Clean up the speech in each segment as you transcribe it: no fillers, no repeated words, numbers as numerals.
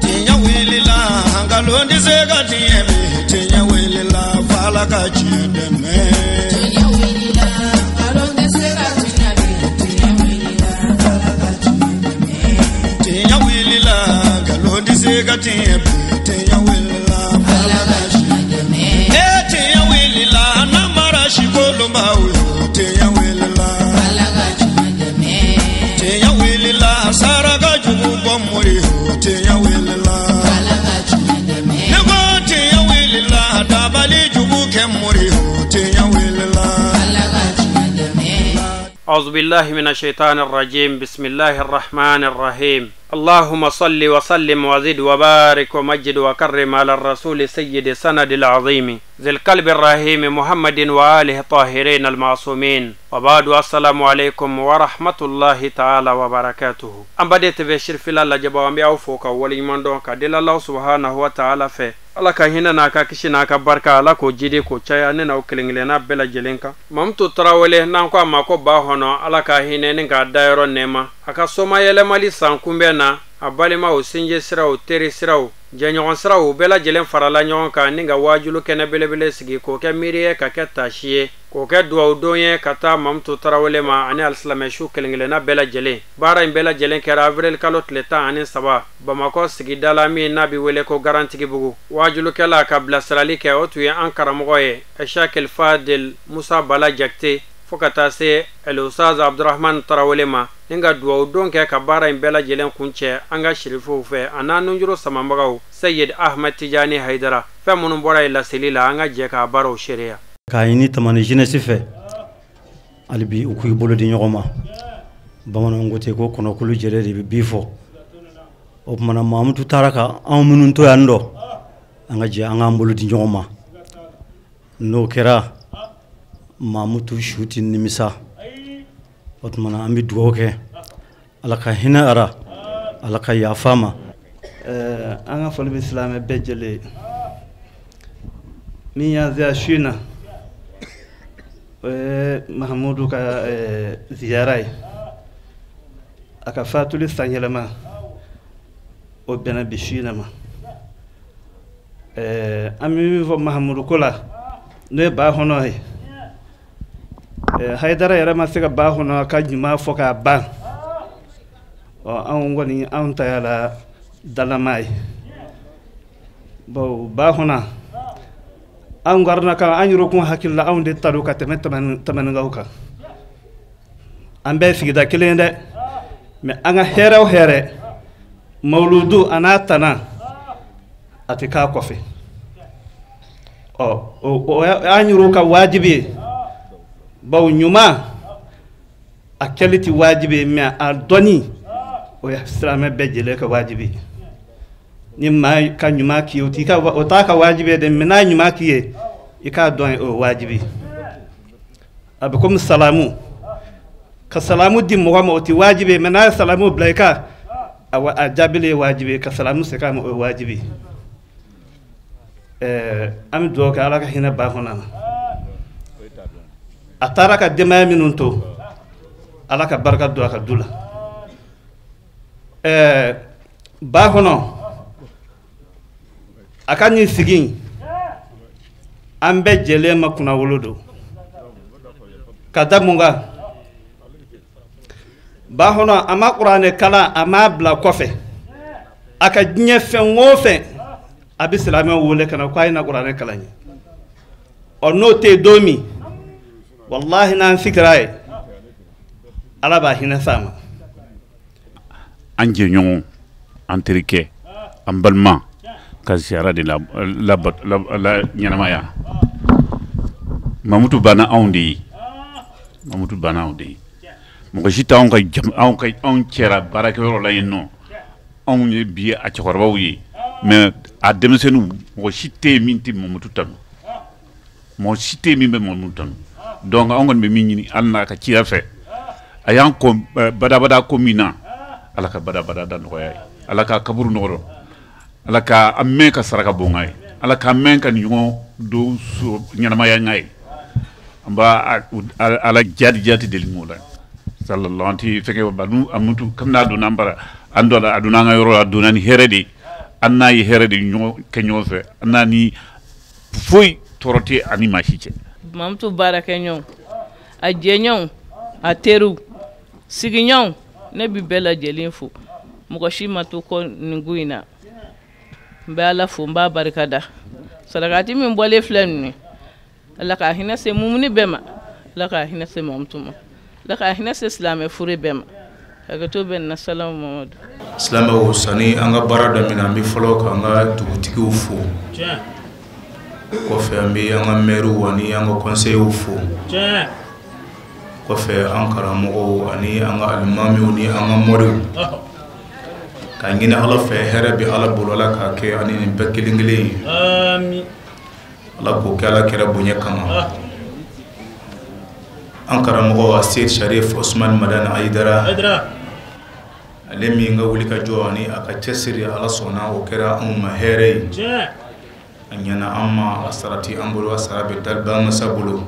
Tinya wilila hangalondi zega tiemi tinya wilila fala kachideme tinya wilila hangalondi zega tiemi tinya wilila fala kachideme tinya wilila hangalondi zega tiemi tinya wilila fala kachideme tinya wilila namara shikolomba uyo tinya wilila fala kachideme tinya wilila saraka jugu bomuri tinya wilila fala kachideme nego tinya wilila dabali jugu kemuri tinya wilila fala kachideme أعوذ بالله من الشيطان الرجيم بسم الله الرحمن الرحيم اللهم صل وسلم وزد وبارك ومجد وكرم على الرسول سيد سند العظيم ذي القلب الرحيم محمد وآله الطاهرين المعصومين وبعد السلام عليكم ورحمة الله تعالى وبركاته أم بديت في شرفلا لجبا أمبيا فوق وليمان دون كدل الله سبحانه وتعالى في ala ka hina na ka kishi na ka barka ala ko jide ko chaya ne na o kelengele na bela jelenka mamtu Traore na ko ma ko ba hono ala ka hina ne ga dairo nema aka soma yele mali sankumbe na abalima o sinje sira o teri sira o janyon sira o bela jelen farala nyon ka ninga wajulu kene belebele sigi ko ke miriye ka ke tashiye ko ke duwa donye kata mamtu Traore ma ani alislame shu kelengele na bela jele bara in bela jelen kera Avril kalot leta ani saba bamako sigi dalami nabi wele ko Garantiguibougou wajulu kala ka blasrali ke otu ya ankara moye Cherifla Fadil Musa bala jakte fokata se el ustaz Abdurrahman Traore ma ninga duwa donke ka bara in bela jelen kunche anga shirifu fe ananu njuro samambagaw Sayyid Ahmad Tijani Haidara fe munun bora ila selila anga je ka baro sheria ka yini tamani jeunesse fe albi ukuy bolo di nyoma bamana ngote ko kono kulu jere de bifo o mana mamutu taraka amunun to yando anga je anga bolo di nyoma no kera mamutu shooting nimisa otmana ambi duoke alaka hina ara alaka ya fama anga folbi islam bejele mi ya za shina mahmudu ka ziyarai aka fatuli sanyelama o bena bishina ma ami vo mahmudu kola ne ba hono he Haidara yara masika ba hono ka juma foka ba o an woni an tayala dalamai bo ba hona an garna ka an yuro kun hakilla an de tadu ka tamen ngauka an be figida kilende me anga heraw here mauludu anatana atika kofi o an yuro ka wajibi baw nyuma akeliti wajibi me adoni o ya islame bejele ka wajibi ni ma ka nyuma ki o tika o ta ka wajibi de mena nyuma ki e ka don o wajibi abukum salamu ka salamu di mo ma o ti wajibi mena salamu blaika awa ajabile wajibi ka salamu se ka mo wajibi am do ka ala ka hina ba honana ataraka dema minunto alaka barka do aka dula ba hono akani sigin ambe jele makuna wolodo kadamunga ba hono ama qur'ane kala ama bla kofe aka nyefen wofe abislame wole kana ko ayna qur'ane kala ni ono te domi wallahi nan fikraye ala ba hina sama anje nyon antrike ambalma ka ziara de la nyanamaya mamutu bana aundi mo jita on kay on kera barake woro la yeno on ye bi a ci korba wi mais a demsenu mo cité minti mamutu tan mo cité mi be mamutu tan donc on gon be minni alna ka ci afa ayan ko bada komina alaka bada dan royay alaka kaburu noro alaka amme ka saraka bongay alaka men kan yugo do so nyanama ya ngay amba ala jadi del ngola sallallahu anti feke banu amutu kamna do nambara andola aduna nga yoro aduna ni heredi anna yi heredi nyo kenyo fe anna ni foi toroti anima hiche mamtu baraka nyon a jenyon a teru siginyon ne bi bela jelinfu muko shi matu ko nguina mbe ala fu mba barkada sadakati min bole flemni la ka hina se mumni bema la ka hina se mamtuma la ka hina se islam fure bema kaga to ben na salam mamadu islam o sani anga barada mina mi folo ka anga dugutigi ufu ko fe ambi anga meru wani anga conseil ufu ko fe ankara mo ani anga almami ni anga modu ka ngina ala fe herabi ala bolola ka ke ani ni bekilingili amin ala ko kala kera bunya kama ankara mo asir sharif usman madan aidara alemi nga wuli ka joani aka tesiri ala sona o kera umma here anyana amma asarati ambulu asarabe dalba masabulu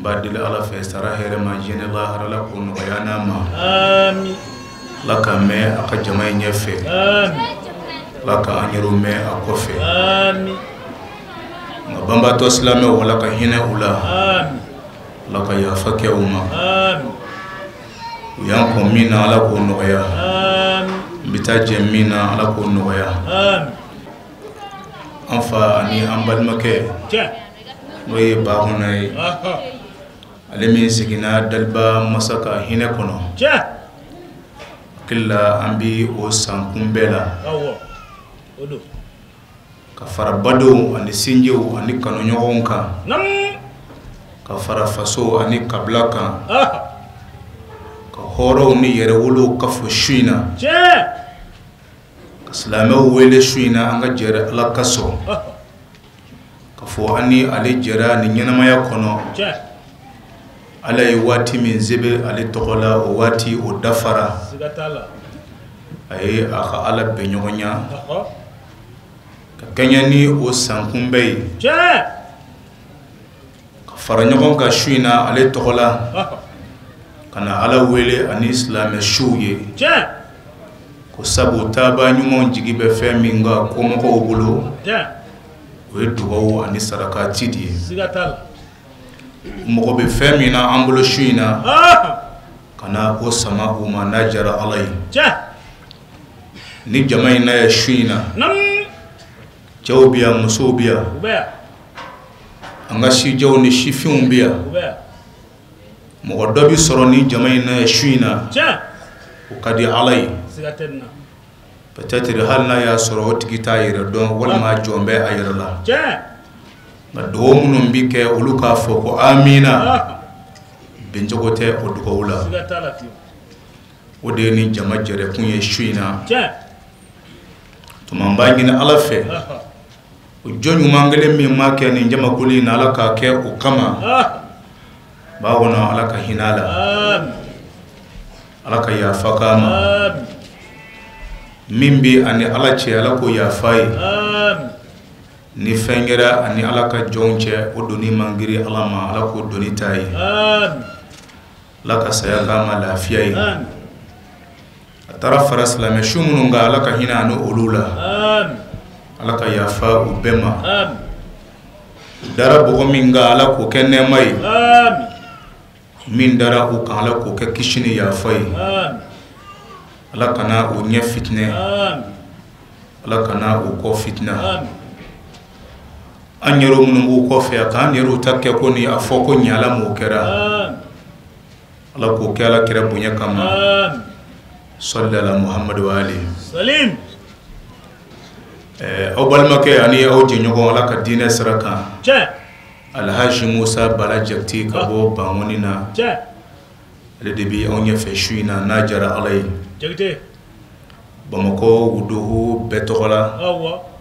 badil ala fe sara here ma jenela harala ko no bayana ma amin laka me aka jamay nyefe amin laka anyiru me akofe amin ngabamba to islame wala ka hina ula amin laka ya fakya umma amin yan ko mina ala ko noya amin bitaje mina ala ko noya amin anfa ani ambalmake noye ba hunay alimi sigina dalba masaka hina kono killa ambi o sankumbela odo ka fara bado ani sinjew ani kanu nyogonka ka fara faso ani kablaka ka horo ni yere wolo ka fo shuina ka salama wele shuina anga jere ala kaso ka fo ani ale jera ni nyanama ya kono ala yi wati min zebe ale tokola o wati o dafara ay aka ala benyonya ka kanyani o sankumbei ka faranyogon ka shuina ale tokola kana ala wele ani islam shuye ko sabu taba nyumon jigibe feminga ko moko obulo we dugo ani saraka tidi moko be femina ambulo shuina kana o sama uma najara alai ni jamai na ya shuina jawbiya musobiya anga shi jaw ni shifin biya moko dobi soro ni jamai na ya shuina o kadi alai peut-être halna ya soro tigita yira don wala ma jombe ayira la na do munum bike uluka foko amina benjogote odugo wula o de ni jama jere kunye shuina to mambangi na alafe o jonyu mangale mi make ni jama kuli na alaka ke o kama ba wona alaka hinala alaka ya fakama mimbi ani alache alako ya fai ni fengera ani alaka jonche odoni mangiri alama alako doni tai amin laka sayagama lafiyai amin atara faras la meshumununga alaka hina no ulula amin alaka yafa ubema amin dara bogominga alako kenne mai amin min dara ukala ko ke kishini yafai amin alaka na unye fitne amin alaka na uko fitna amin anyero munungu ko fe aka anyero takke ko ni afoko nyala mo kera ala ko kala kera bunya kama sallallahu muhammad wa ali salim o balmake ani o jinyogo ala ka dine saraka alhaji musa balajakti ka bo bangonina le debi onye fe shuina najara alai jagte bamako wuduhu betokola awa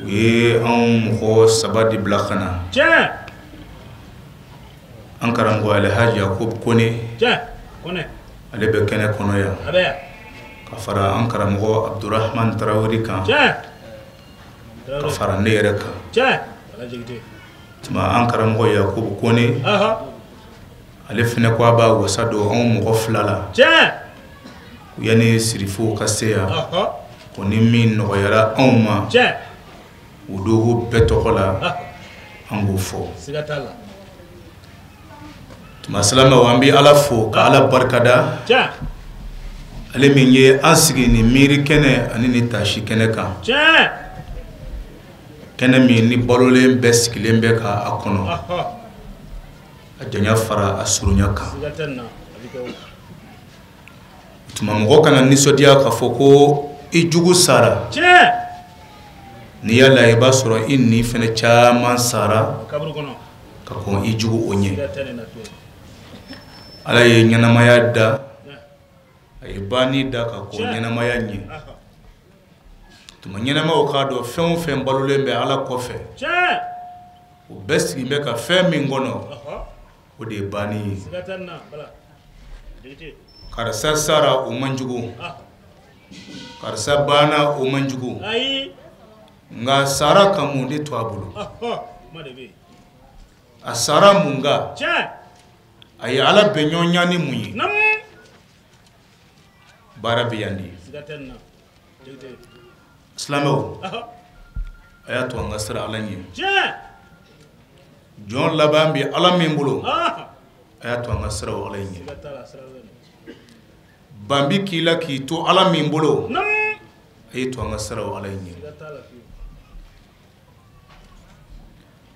we an mo sabadi blakana an karango alhaji yakub kone ale be kene kono ya ka fara an karango abdurrahman traore kan ka fara ne yere kan tuma an karango yakub kone ale fana ko aba wasa do on mɔgɔ fila la yani sirifo ka se yan ko ni min nɔgɔyara anw ma o dogo bɛɛ tɔgɔ la an b'o fɔ tuma silamɛw an bɛ ala fo ka ala barikada ale min ye an sigi ni miiri kɛnɛ ani ni taasi kɛnɛ kan kɛnɛ min ni balolen bɛɛ sigilen bɛ ka a kɔnɔ a janya fara a surunya kan tuma mɔgɔ kana nisɔndiya k'a fɔ ko i jugu sara n'i y'a la i b'a sɔrɔ i ni fɛnɛ caman sara ka kɔn i jugu o ɲɛ ala ye ɲɛnamaya da a ye banni da ka kɔn ɲɛnamaya ɲɛ tuma ɲɛnamaw k'a dɔn fɛn o fɛn balolen bɛ ala kɔfɛ o bɛɛ sigilen bɛ ka fɛn min kɔnɔ o de ye banni ye karisa sara o man jugu karisa banna o man jugu nka sara ka mun de to a bolo a sara mun ka a ye ala bɛn ɲɔgɔnya ni mun ye baara bɛ yan de silamɛw a y'a to an ka sira ala ɲɛ jɔn laban bɛ ala min bolo a y'a to an ka siraw ala ɲɛ banbi k'i la k'i to ala min bolo a y'i to an ka siraw ala ɲɛ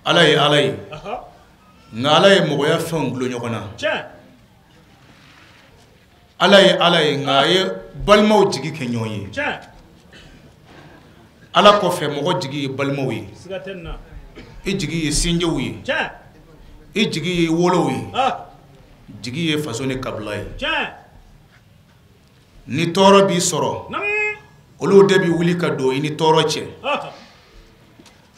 ala ye ala ye nka ala ye mɔgɔya fɛnw gulo ɲɔgɔn na ala ye ala ye nka a ye balimaw jigi kɛ ɲɔgɔn ye ala kɔfɛ mɔgɔ jigi ye balimaw ye i jigi ye sinjiw ye i jigi ye wolow ye jigi ye faso ni kabila ye ni tɔɔrɔ b'i sɔrɔ olu de bɛ wuli ka don i ni tɔɔrɔ cɛ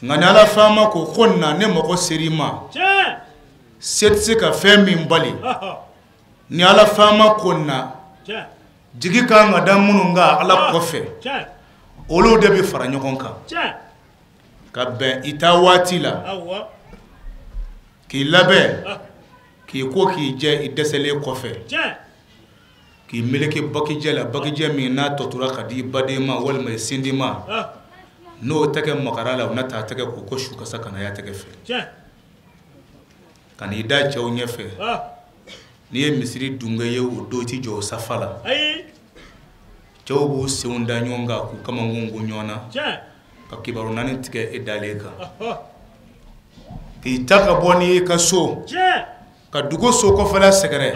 nka ni ala faama ko na ne mɔgɔ seri ma se tɛ se ka fɛn min bali ni ala faama ko na jigi kan ka da minnu kan ala kɔfɛ olu de bɛ fara ɲɔgɔn kan ka bɛn i ta waati la k'i labɛn k'i ko k'i jɛ i dɛsɛlen kɔfɛ k'i meleke bakijɛ la bakijɛ min n'a tɔtura ka di i baden ma walima i sindi ma n'o tɛgɛ makara la o na taa tɛgɛ ko su kasa kana y'a tɛgɛ fɛ ka n'i da cɛw ɲɛfɛ n'i ye misiri dunge ye o don i ti jɔ o safa la cɛw b'u senw da ɲɔgɔn kan k'u kamankun gun ɲɔgɔn na ka kibaru naani tigɛ e dalen kan k'i ta ka bɔ n'i ka so ka dugu so kɔfɛla sɛgɛrɛ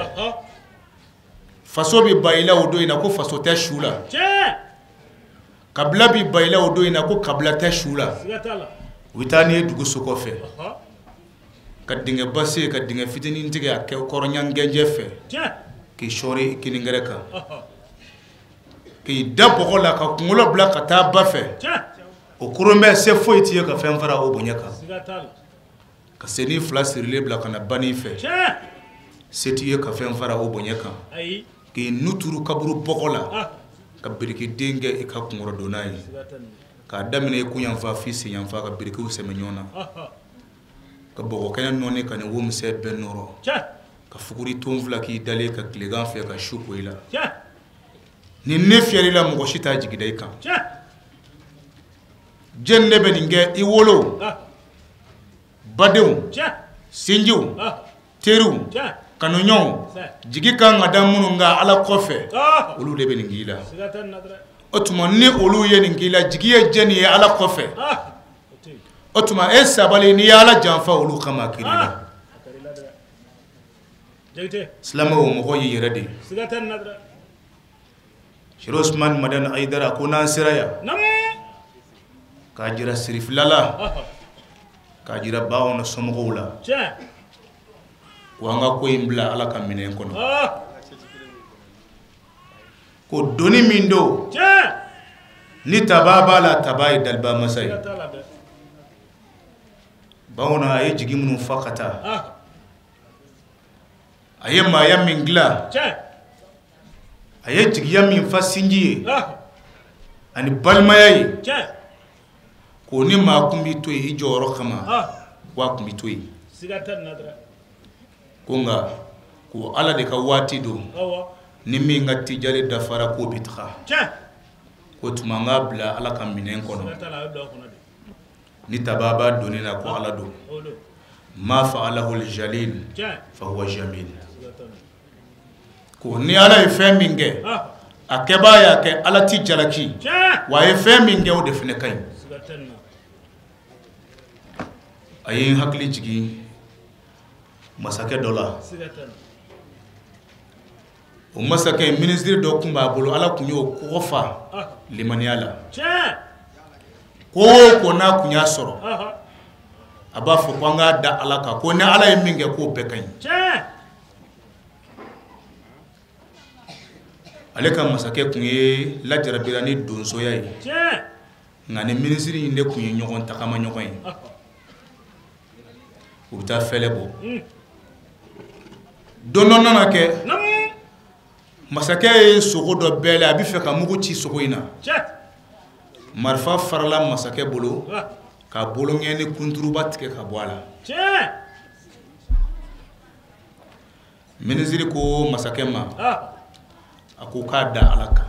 faso bi ba i la o don in na ko faso tɛ su la kabila bi ba i la o don in na ko kabila tɛ su la u bɛ taa n'i ye dugu so kɔfɛ ka dingɛ base ka dingɛ fitinin tigɛ a kɛ kɔrɔɲangɛnjɛ fɛ k'i sɔɔri kiningɛrɛ kan k'i da bɔgɔ la ka kunkolo bila ka taa ba fɛ o kurun bɛ se foyi t'i ye ka fɛn fara o bonya kan ka seni fila sirilen bila ka na banni fɛ se t'i ye ka fɛn fara o bonya kan k'i nuturu kaburu bɔgɔ la ka birikiden kɛ i ka kunkolo donna ye k'a daminɛ i kun yanfa f'i sen yanfa ka birikiw sɛmɛ ɲɔgɔn na ka bɔgɔ kɛnɛ nɔɔni ka ni wo misɛ bɛɛ nɔrɔ ka fuguri ton fila k'i dalen ka tilegan fɛ ka su ko i la ni ne fiyɛli la mɔgɔ si t'a jigida i kan jɛn ne bɛ nin kɛ i wolo badenw sinjiw teriw kanuɲɔgɔnw jigi kan ka da minnu kan ala kɔfɛ olu de bɛ nin k'i la o tuma ni olu ye nin k'i la jigi ye jɛn nin ye ala kɔfɛ o tuma e sabali n'i ye ala janfa olu kama kiri la silamɛw mɔgɔ y'i yɛrɛ de Shere Usman Madan Aidara ko n'an sera yan k'a jira Cherifla la k'a jira baw na somɔgɔw la ko an ka ko in bila ala ka minɛn kɔnɔ ko doni min do ni taba b'a la taba ye daliba masa ye baw na a ye jigi minnu fa ka taa a ye maaya min dilan a ye jigiya min fa sinji ye ani balimaya ye ko ni maa kun b'i to yen i jɔyɔrɔ kama wa kun b'i to yen ko nka ko ala de ka waati do ni min ka tijari dafara ko bitxa ko tuma nga bila ala ka minen kono ni tababa donina ko ala do ma fa'alahu al-jalil fa huwa jamil ko ni ala fe minge akeba ya ke ala ti jalaki wa fe minge o define kay ayin hakli jigi masake dola o masake ministre do kumba bolo ala kunyo kofa limaniala ko na kunya soro aba fo kwanga da alaka ko ne ala yiminge ko bekan aleka masake kunye la jarabirani donso yayi ngane ministre inde kunye nyogon takama nyogon uta felebo dono nana ke masake sogo do bele abi fe ka mugu ci sogo ina marfa farla masake bolo ka bolo ngene kunturu batike ka boala ministre ko masake ma ako ka da alaka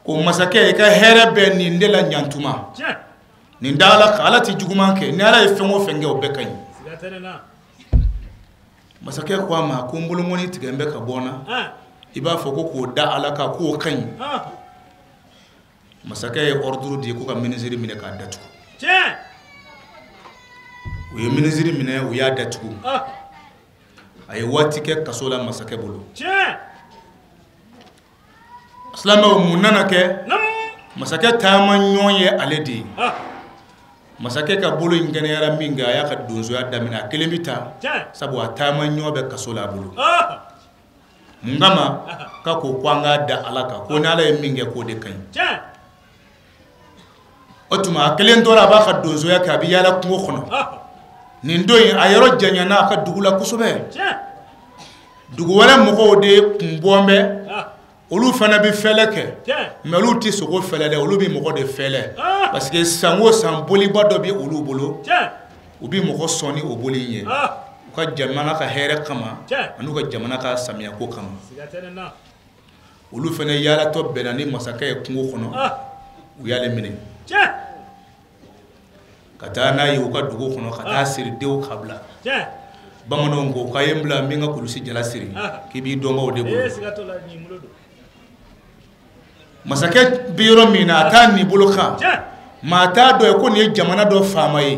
ko masake ka here be ni ndela nyantuma ni ndala kala ti jugumanke ni ala ifengo fenge obekany masake kwa ma ko mbolo moni tigembe ka bona iba foko ko da alaka ko kan masake ordre di ko ka ministre mine ka datu o ye ministre mine o ya datu ay watike kasola masake bolo aslama munana ke masake tama nyonye aledi masake ka bolo ingene yara minga ya ka donzo ya damina kelembita sabu atama nyobe kasola bolo ngama ka ko kwanga da alaka ko na la minga ko de kan otuma kelendora ba ka donzo ya ka bi yala kungo khono ni ndoyi ayero janyana ka dugula kusobe dugu wala moko de kumbombe olu fana bi feleke mais olu ti sogo felele olu bi moko de fele parce que sango san boli bado bi olu bolo ubi moko soni o boli nye ka jamana ka here kama anu ka jamana ka samiya ko kama olu fana yala to benani masaka e kungo kono u yale mine kata na yi ka dugu kono kata siri dew kabla bamano ngo kayembla minga kulusi jala siri kibi donga o de bolo masake biro mina tani buluka mata do ko ni jamana do famaye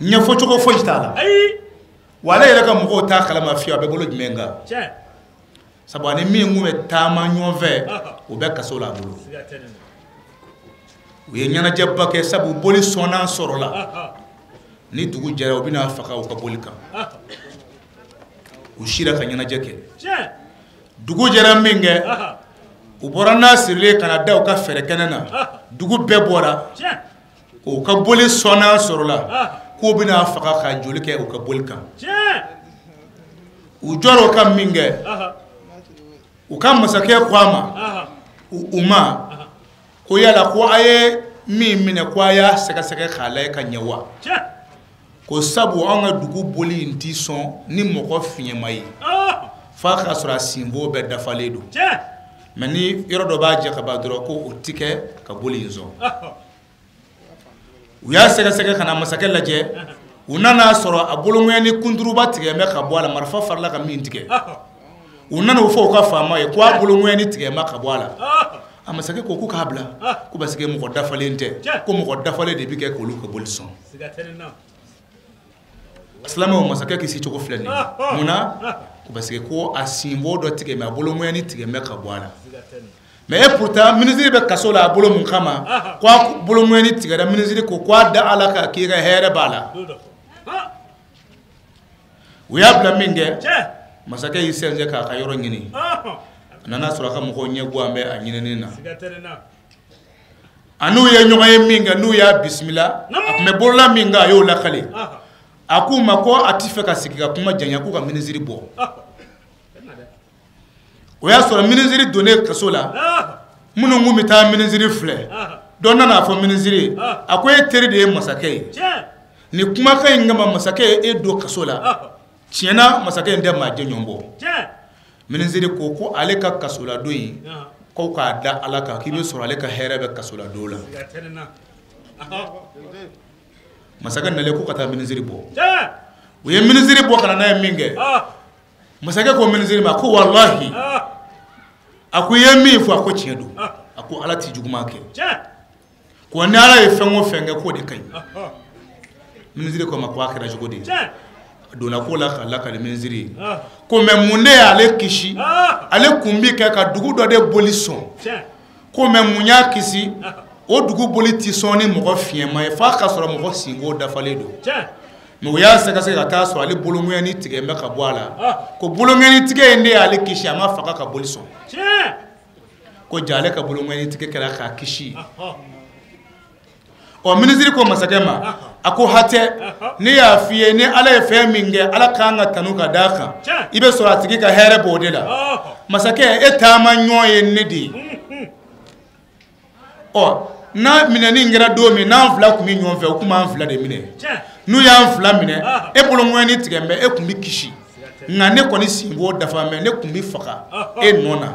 nya fo choko fo jitala wala yela ka mugo ta kala mafiya be bolo jimenga sabane mi ngume tama nyove o be kasola bolo uye nyana jabba ke sabu boli sona sorola ni dugu jara obina faka o ka bolika ushira ka nyana jeke dugu jara minge uborana sirle kana da o ka fere kenana dugu be bora o ka boli sona sorola ko bina faka ka jolike o ka bolika u joro ka minge u ka masake kwama uma ko yala ko aye mi mine ko aya seka seka khala ka nyawa ko sabu anga dugu boli nti son ni moko finye mai fa ka sura simbo be dafaledo mani yoro do ba je ka ba doro ko otike ka boli nzo uya seka seka kana masake laje unana soro abolo ngeni kunduru batige me ka boala marfa farla ka min tike unana ufo ka fama e ko abolo ngeni tige ma ka boala amasake ko ku kabla ko basike mo ko dafalente ko mo ko dafale de bike ko lu ko bolson aslama mo masake ki si choko flani muna ko basike ko asimbo do tige me abolo ngeni tige me ka boala mais pourtant ministre be kasola abolo mun kama ko bolo ngeni tige da ministre ko da alaka ki ga here bala uyabla minge masake yisenje ka yoro ngini nana suraka mko nyegu ambe anyinenena anu ye nyoye minga nu ya bismillah me bolla minga yo la khali akuma ko atifeka sikika kuma janya ku ka ministre bo oya sura ministre donner kasola munu ngumi ta ministre fle donna na fo ministre akoy teri de masake ni kuma kay ngama masake e do kasola tiɲɛna masakɛ in tɛ maa jɛ ɲɔgɔn bɔ minisiri ko ale ka kasoladon in ko k'a da ala kan k'i bɛ sɔrɔ ale ka hɛrɛ bɛ kasoladon la masakɛ nalen ko ka taa minisiri bɔ u ye minisiri bɔ ka na n'a ye min kɛ masakɛ ko minisiri ma ko walahi a ko i ye min fɔ a ko tiɲɛ don a ko ala tɛ juguman kɛ ko ni ala ye fɛn o fɛn kɛ k'o de ka ɲi minisiri ko ma ko a kɛra cogo di a donna ko la k'a lakali minisiri ko mɛ mun de y'ale kisi ale kun bi kɛ ka dugu dɔ de boli sɔn ko mɛ mun y'a kisi o dugu boli tɛ sɔn ni mɔgɔ fiɲɛma ye f'a ka sɔrɔ mɔgɔ sinko dafalen don mɛ u y'a sɛgɛsɛgɛ ka taa sɔrɔ ale boloŋɛni tigɛ bɛ ka bɔ a la ko boloŋɛni tigɛ in de y'ale kisi a ma faga ka boli sɔn ko ja ale ka boloŋɛni tigɛ kɛra k'a kisi ɔ minisiri ko masakɛ ma a ko hatɛ ne y'a f'i ye ni ala ye fɛn min kɛ ala k'an ka tanu ka d'a kan i bɛ sɔrɔ a tigi ka hɛrɛ b'o de la masakɛ e taama ɲɔgɔn ye ne de ye ɔ n'a minɛni kɛra don min n'an fila tun bɛ ɲɔgɔn fɛ o tun b'an fila de minɛ n'u y'an fila minɛ e boloŋɛni tigɛ mɛ e tun bɛ kisi nka ne kɔni sinbo dafa mɛ ne tun bɛ faga e nɔ na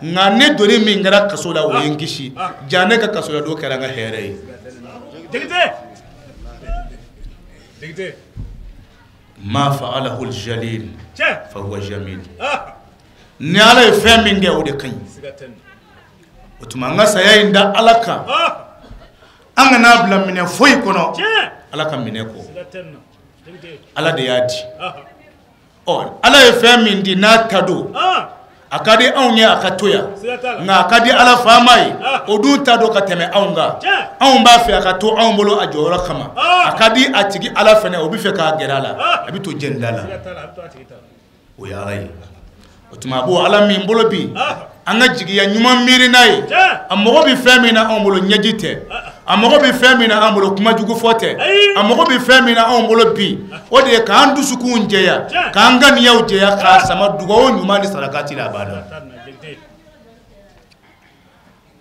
nka ne doni min kɛra kaso la o ye n kisi ja ne ka kaso la don kɛra n ka hɛrɛ ye ma fa'alahu al-jalil fa huwa jamil ni ala ye fɛn min kɛ o de ka ɲi o tuma an ka saya in da ala kan an kana bila minɛ foyi kɔnɔ ala ka minɛ kɔ ala de y'a di ɔ ala ye fɛn min di n'a ta don a ka di anw ye a ka to yan nka a ka di ala faama ye o dun ta don ka tɛmɛ anw kan anw b'a fɛ a ka to anw bolo a jɔyɔrɔ kama a ka di a tigi ala fɛnɛ o bɛ fɛ k'a gɛrɛ a la a bɛ to jɛnda la o ye ala ye o tuma a b'o ala min bolo bi an ka jigiya ɲuman miiri n'a ye a mago bɛ fɛn min na anw bolo ɲɛji tɛ a mago bɛ fɛn min na anw bolo kuma jugu fɔ tɛ a mago bɛ fɛn min na anw bolo bi o de ye k'an dusukun jɛya k'an ganiyaw jɛya k'a sama dugawu ɲuman ni sarakati la a b'a dɔn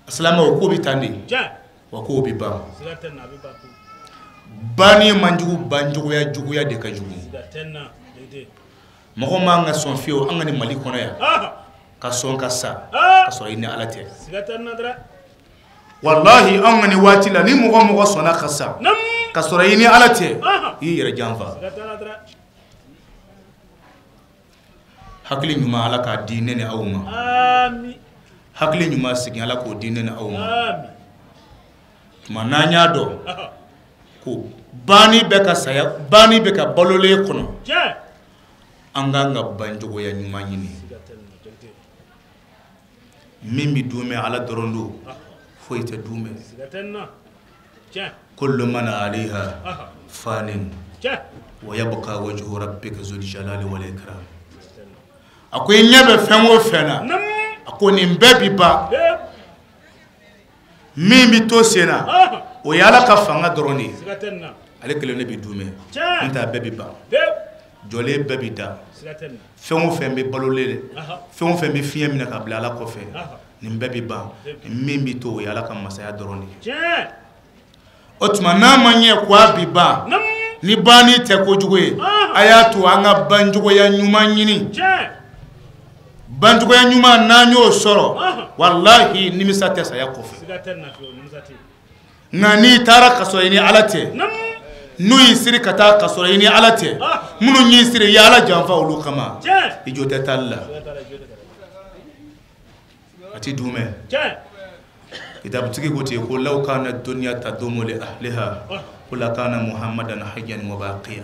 silamɛw ko bɛ tan de wa ko bɛ ban banni man jugu banjuguya juguya de ka jugu mɔgɔ man ka sɔn fiyewu an ka nin mali kɔnɔ yan ka sɔn ka sa ka sɔrɔ i ni ala tɛ wallahi an ka nin waati la ni mɔgɔ mɔgɔ sɔnna ka sa ka sɔrɔ i ni ala tɛ i y'i yɛrɛ janfa hakili ɲuman ala k'a di ne ni aw ma hakili ɲuman segin ala k'o di ne ni aw ma tuma n'an y'a dɔn ko banni bɛ ka saya banni bɛ ka balolen kɔnɔ an k'an ka bancogoya ɲuman ɲini min bɛ duumɛ ala dɔrɔn don foyi tɛ duumɛ kullu man alayha fanin wa yabqa wajhu rabbika zul jalali wal ikram a ko i ɲɛ bɛ fɛn o fɛn na a ko nin bɛɛ bi ban min bɛ to sen na o ye ala ka fanga dɔrɔn de ye ale kelen de bɛ duumɛ n tɛ a bɛɛ bi ban jɔlen bɛɛ bi da fɛn o fɛn bɛ balolen fɛn o fɛn bɛ fiɲɛ minɛ ka bila ala kɔfɛ nin bɛɛ bi ban min bi to o ye ala ka masaya dɔrɔn de ye o tuma n'a ma ɲɛ ko a bi ban ni banni tɛ kojugu ye a y'a to an ka bancogoya ɲuman ɲini bancogoya ɲuman n'an y'o sɔrɔ walahi nimisa tɛ saya kɔfɛ nka n'i taara ka sɔrɔ i ni ala tɛ n'u y'i siri ka taa ka sɔrɔ i ni ala tɛ minnu y'i siri i ye ala janfa olu kama i jo tɛ taali la a ti duumɛ kitabutigi ko ten ko law kana dunya tadumu li ahliha ko la kana muhammadan hayyan wa baqiya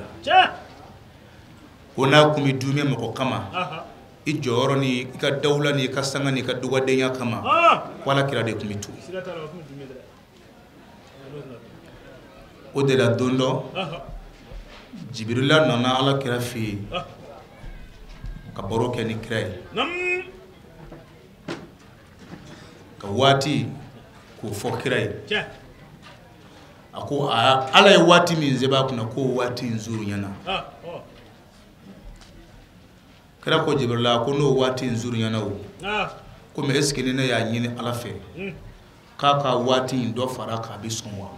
ko n'a kun bɛ duumɛ mɔgɔ kama i jɔyɔrɔ ni i ka dawula ni i ka sanga ni i ka dɔgɔdenya kama wala kira de kun bɛ to o de la don dɔ jibirila nana ala kira fɛ yen ka baro kɛ ni kira ye ka waati k'o fɔ kira ye a ko ala ye waati min sɛbɛn a kunna k'o waati in zuru ɲɛna kira ko jibirila ko n'o waati in zuru ɲɛna o ko mɛ est-ce que ni ne y'a ɲini ala fɛ k'a ka waati in dɔ fara k'a bɛ sɔn wa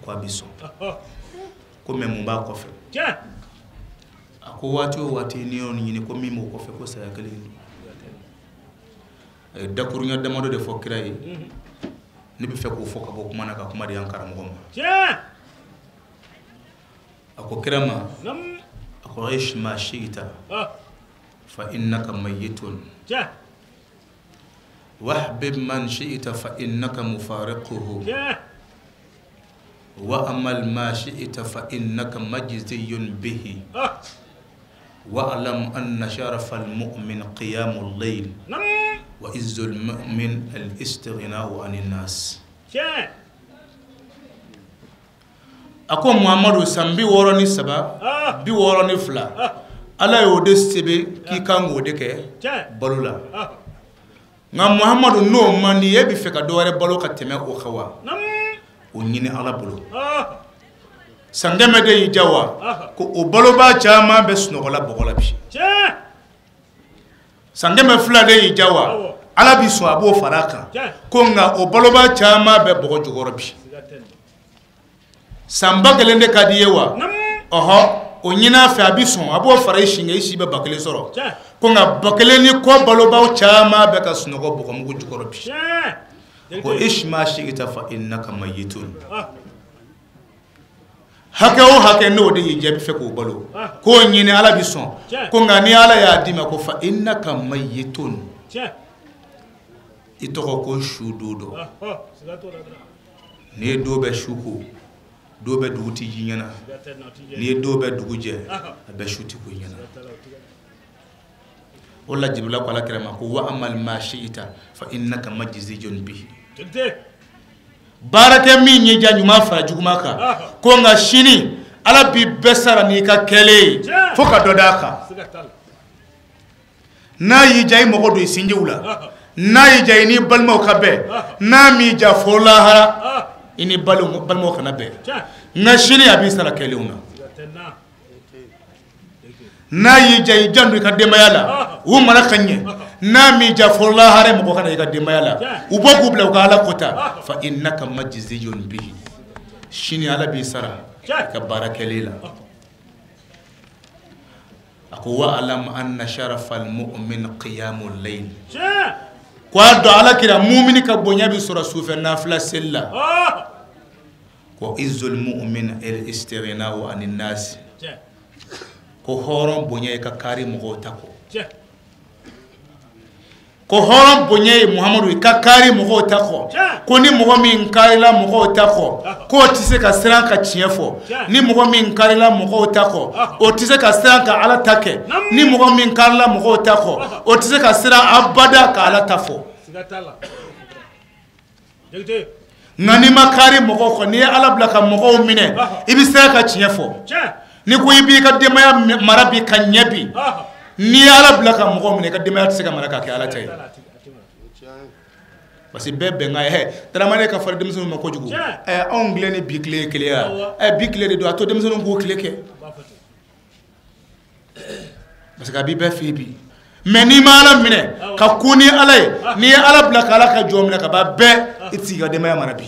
a bɛ sɔn ko mɛ mun b'a kɔfɛ a ko waati o waati ni y'o ɲini ko min b'o kɔfɛ ko saya kelen don a ye dakuruɲa damadɔ de fɔ kira ye ne bɛ fɛ k'o fɔ ka bɔ kuma na ka kuma di an karamɔgɔ ma a ko kira ma a ko ish ma shi'ta fa innaka mayyitun واحبب من شئت فإنك مفارقه وأمل ما شئت فإنك مجزي به واعلم أن شرف المؤمن قيام الليل وعز المؤمن الاستغناء عن الناس أكو محمد سامبي وراني سبا بي وراني فلا ألا يودس تبي كي كان ودك بلولا nga Muhammadu no mani yebi feka doore balo ka teme o khawa o nyini ala bolo sangame de jawa ko o balo ba chama be snogola bogola bi sangame fula de jawa ala bi so abo faraka ko nga o balo ba chama be bogo jogoro bi samba gelende kadiyewa oho o nyina fa bi so abo fara shinga isi be bakele soro ko nga bakele ni ko balo ba chama be ka snogo bogo mu jogoro bi ko ishma shi'ta fa innaka mayitun hake o hake no de yebi fe ko balo ko nyine ala bi son ko nga ni ala ya dima ko fa innaka mayitun itoko ko shududo ne do be shuko do be duguti jinyana ne do be duguje be shuti ko nyana wala jibrila ko ala kirama ko wa amal ma shi'ta fa innaka majzijun bihi barake min ye janyuma fara juguma ka ko nga shini ala bi besara ni ka kele fo ka dodaka na yi jay mo do sinje wula na yi jay ni balmo ka be na mi ja fo la hara ini balmo kana be na shini abi sara kele una na yi jay jandu ka demayala wu mara kanye na mi ja fo la hara mo kana ka demayala u boku bla ka ala kota fa innaka majziyun bihi shini ala bi sara ka barakelela ako wa alam anna sharafa almu'min qiyamul layl kwa do ala kira mu'mini ka bonya bi sura sufa nafila sella ko izul mu'min al istighna'u anin nas ko horon bonya ka kari mo tako ko horon bonye Muhammadu ka kari mo tako ko ni mo min karila mo tako ko tise ka siran ka tiefo ni mo min karila mo tako o tise ka siran ka ala take ni mo min karila mo tako o tise ka siran abada ka ala tafo nani makari mo ko ni ala blaka mo mine ibi siran ka tiefo ni ko ibi ka demaya marabi ka nyabi ni ala blaka mo mine ka demaya tise ka maraka ke ala tay parce bebe nga he tramane ka far demsonu mako jugu anglais ni biclé clear biclé de do to demsonu go cléke parce que bibe fibi mais ni mala mine ka kuni alay ni ala blaka ala ka jomna ka ba be itiga demaya marabi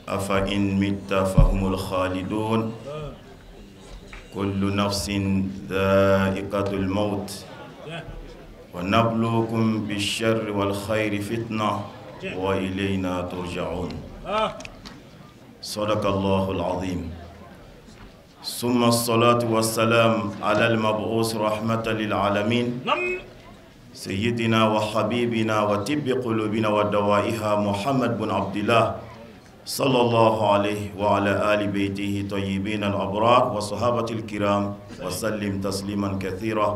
afa in mitta fahumul khalidun kullu nafsin dha'iqatul maut ونبلوكم بالشر والخير فتنة وإلينا ترجعون صدق الله العظيم ثم الصلاة والسلام على المبعوث رحمة للعالمين سيدنا وحبيبنا وطب قلوبنا ودوائها محمد بن عبد الله صلى الله عليه وعلى آل بيته طيبين الأبرار وصحابة الكرام وسلم تسليما كثيرا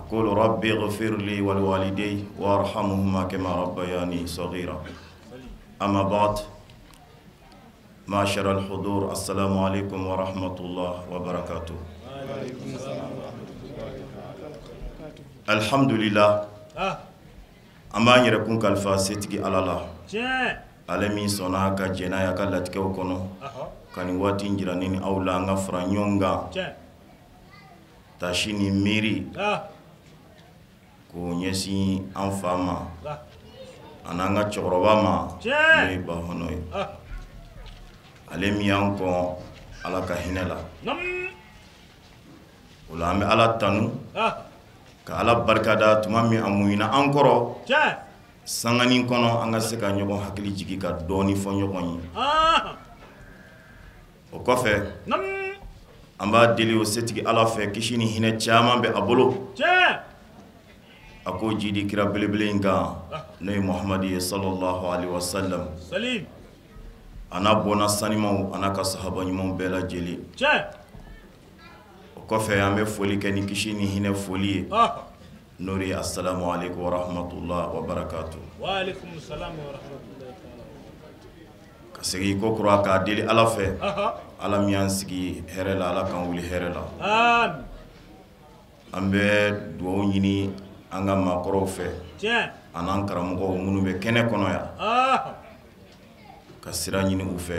أقول ربي اغفر لي ولوالدي وارحمهما كما ربياني صغيرا أما بعد معاشر الحضور السلام عليكم ورحمة الله وبركاته الحمد لله أما يركون كالفاسيتي على الله alemi sona ka jena ya kala tike okono kani wati njira nini aula ngafra nyonga tashini miri ko nyesi anfama ananga choroba ma ne ba honoy ale mi yan ko ala ka hinɛ la o la an bɛ ala tanu ka ala barikada tuma min a muɲina an kɔrɔ sangani kɔnɔ an ka se ka ɲɔgɔn hakili jigi ka dɔɔni fɔ ɲɔgɔn ye o kɔfɛ an b'a deli o setigi ala fɛ kisi ni hinɛ caman bɛ a bolo a ko jidi kira belebele in kan n'o ye muhamadi ye sallallahu alaihi wasallam ana bona sanimaw ana ka sahaba ɲumanw bɛɛ lajɛlen o kɔfɛ an bɛ foli kɛ ni kisi ni hinɛ foli ye n'o ye assalamu alaikum wa rahmatullahi wa barakatuh. Wa alaikum assalam wa rahmatullahi ka segi ko kura ka deli ala fɛ ala mi an sigi hɛrɛ la ala kan wuli hɛrɛ la amin an bɛ duwawu ɲini an ka maakɔrɔw fɛ an'an karamɔgɔw minnu bɛ kɛnɛ kɔnɔ yan ka sira ɲini u fɛ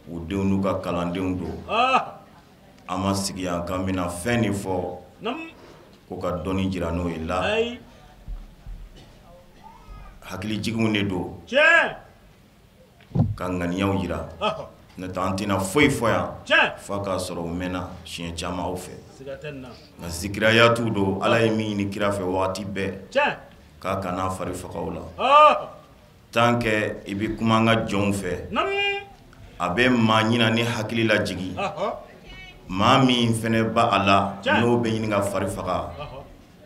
u denw n'u ka kalandenw don an ma sigi yan k'an bɛna fɛn de fɔ ko ka dɔnni jira n'o ye la hakili jiginw de don ka ŋaniyaw jira ne tɛ an tɛna foyi fɔ yan f'a k'a sɔrɔ u mɛnna siɲɛ caman aw fɛ nka zikirayatu don ala ye min ɲini kira fɛ waati bɛɛ k'a kana fari fagaw la tant que i bɛ kuma an ka jɔnw fɛ a bɛ maa ɲina ni hakili la jigi maa min fɛnɛ ba a la n'o bɛ ɲini ka fari faga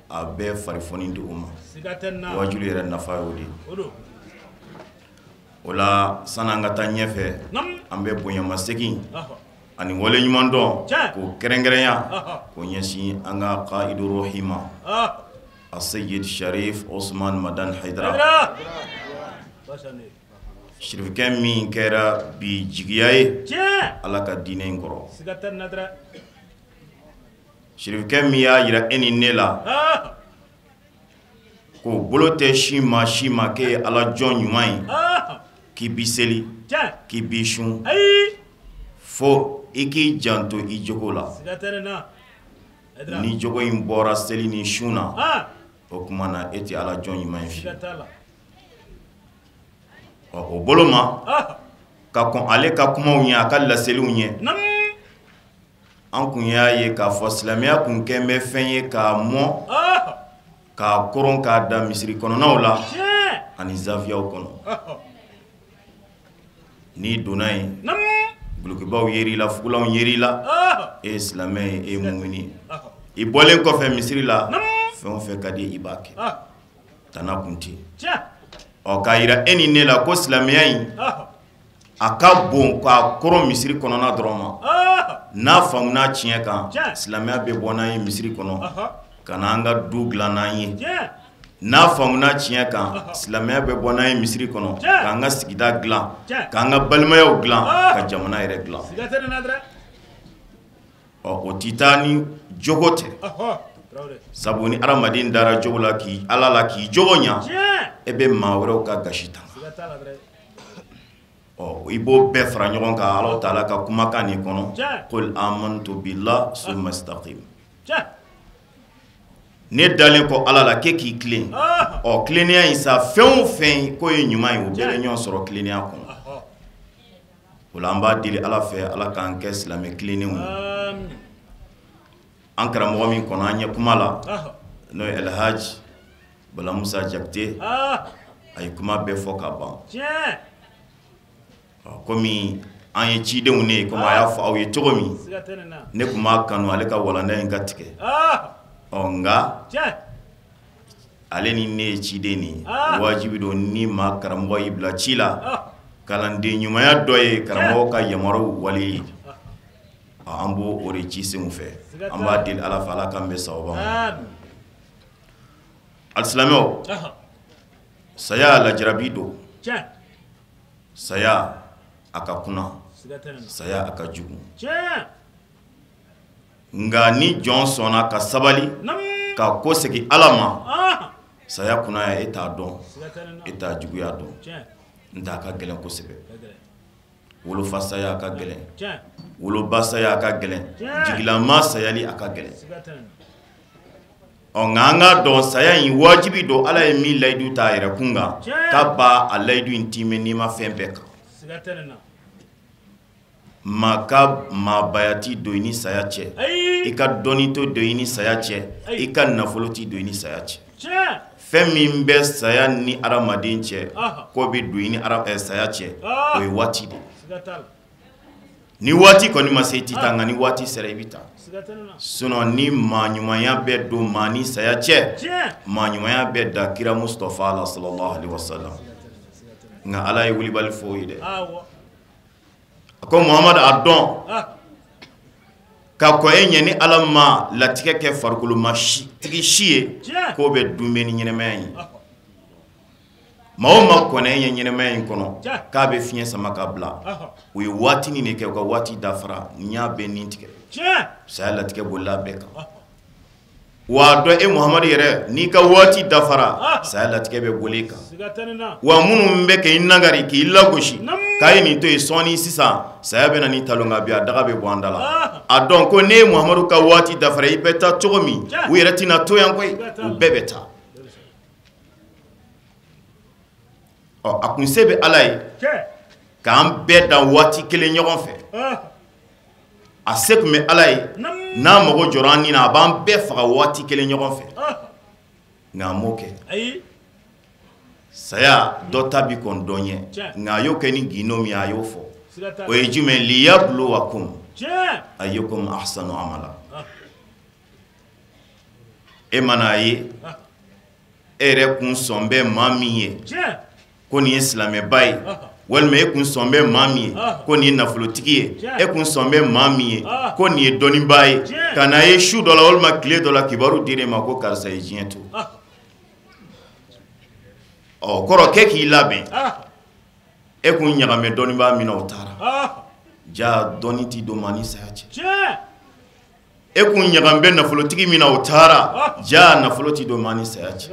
a bɛ farifɔni di o ma wajulu yɛrɛ nafa y'o de o la san'an ka taa ɲɛfɛ an bɛ bonyamasegin ani wale ɲuman dɔn k'o kɛrɛnkɛrɛnya k'o ɲɛsin an ka qaidu rohima a Sayyid Sharif Osman Madan Haidara shirifikɛ min kɛra bi jigiya ye ala ka diinɛ in kɔrɔ shirifikɛ min y'a yira e ni ne la ko bolo tɛ si ma k'e ye ala jɔn ɲuman ye k'i bi seli k'i bi sun fo i k'i janto i jogo la ni jogo in bɔra seli ni sun na o kuma na e tɛ ala jɔn ɲuman ye fiyewu o bolo ma ka kɔn ale ka kumaw ɲɛ a ka laseliw ɲɛ an kun y'a ye k'a fɔ silamɛya kun kɛn bɛ fɛn ye k'a mɔ k'a koron k'a da misiri kɔnɔnaw la ani zafiyaw kɔnɔ n'i donna yen gulokibaw yer'i la fugulaw yer'i la e ye silamɛ ye e ye mumini i bɔlen kɔfɛ misiri la fɛn o fɛn ka di i b'a kɛ tana kun tɛ k'a yira e ni ne la ko silamɛya in a ka bon k'a koron misiri kɔnɔna dɔrɔn ma n'a faamuna tiɲɛ kan silamɛya bɛ bɔ n'an ye misiri kɔnɔ ka n'an ka du dilan n'an ye n'a faamuna tiɲɛ kan silamɛya bɛ bɔ n'an ye misiri kɔnɔ k'an ka sigida dilan k'an ka balimayaw dilan ka jamana yɛrɛ dilan o tɛ taa ni jogo tɛ sabu ni adamaden dara jogo la k'i ala la k'i jogo ɲa e bɛ maa wɛrɛw ka gasi ta i b'o bɛɛ fara ɲɔgɔn kan ala taala ka kumakan nin kɔnɔ qul amantu billah summa istaqim ne dalen kɔ ala la k'e k'i tilen tilennenya in sa fɛn o fɛn k'o ye ɲuman ye o bɛɛ bɛ ɲɔgɔn sɔrɔ tilennenya kɔnɔ o la an b'a deli ala fɛ ala k'an kɛ silamɛ tilennenw ye an karamɔgɔ min kɔnɔ an ɲɛ kuma la n'o ye Elhaji Bala Musa Jakite a ye kuma bɛɛ fɔ ka ban komi an ye cidenw ne ye komi a y'a fɔ aw ye cogo min ne kun b'a kanu ale ka walanda in ka tigɛ nka ale ni ne ye ciden nin wajibi don ni maa karamɔgɔ y'i bila ci la kalanden ɲumanya dɔ ye karamɔgɔ ka yamaruw wale ye an b'o o de ci senw fɛ an b'a deli ala fɛ ala k'an bɛ sababa ma alisilamɛw saya lajarabi don saya a ka kunna saya a ka jugu nka ni jɔn sɔnna ka sabali ka ko segin ala ma saya kunnaya e t'a dɔn e t'a juguya dɔn n t'a ka gɛlɛn kosɛbɛ wolofa saya a ka gɛlɛn woloba saya a ka gɛlɛn jigilama sayali a ka gɛlɛn nka an ka dɔn saya in wajibi don ala ye min layidu t'a yɛrɛ kun kan k'a ba a layidu in timɛ n'i ma fɛn bɛɛ kan maka mabayati do ini saya cɛ i ka dɔnni to do ini saya cɛ i ka nafolo ti do ini saya cɛ fɛn min bɛ saya ni adamaden cɛ ko bɛ do ini saya cɛ o ye waati de ni waati kɔni ma se i ti taa nka ni waati sera i bɛ taa sinon ni maa ɲumanya bɛ don maa ni saya cɛ maa ɲumanya bɛ da kira Mustafa la sallallahu alaihi wasallam nka ala ye wulibali fɔ o ye dɛ ko Muhammad a dɔn ka ko e ɲɛ ni ala ma latigɛ kɛ farikolo ma tigi si ye k'o bɛ dunbɛ ni ɲɛnɛmaya ye maa o maa kɔnɛ e ɲɛ ɲɛnɛmaya in kɔnɔ k'a bɛ fiɲɛ sama ka bila o ye waati nin de kɛ o ka waati dafara ni y'a bɛɛ nin tigɛ saya latigɛ bolila bɛɛ kan wa dɔn e Muhammad yɛrɛ n'i ka waati dafara saya latigɛ bɛ boli kan wa minnu bɛ kɛ i nagari k'i lagosi k'a ye nin to yen sɔɔni sisan saya bɛ na ni talon ka bi a daga bɛ bɔ an da la a dɔn ko ne ye Muhammadu ka waati dafara i bɛ taa cogo min u yɛrɛ tɛna to yan koyi u bɛɛ bɛ taa a kun se bɛ ala ye k'an bɛɛ dan waati kelen ɲɔgɔn fɛ a se kun bɛ ala ye n'a mago jɔra an ni na a b'an bɛɛ faga waati kelen ɲɔgɔn fɛ nka a m'o kɛ saya dɔ ta bi kɔn dɔn ye nka a y'o kɛ ni gindo min a y'o fɔ o ye jumɛn liyabluwakum ayyukum ahsanu amala e mana ye e yɛrɛ kun sɔn bɛ maa min ye ko nin ye silamɛba ye walima e kun sɔn bɛ maa min ye ko nin ye nafolotigi ye e kun sɔn bɛ maa min ye ko nin ye dɔnnibaa ye ka na ye su dɔ la walima tile dɔ la kibaru dir'e ma ko karisa ye diɲɛ to ɔ kɔrɔ k'e k'i labɛn e kun ɲagamɛ dɔnnibaa min na o taara ja dɔnni ti don maa ni saya cɛ e kun ɲagam bɛ nafolotigi min na o taara ja nafolo ti don maa ni saya cɛ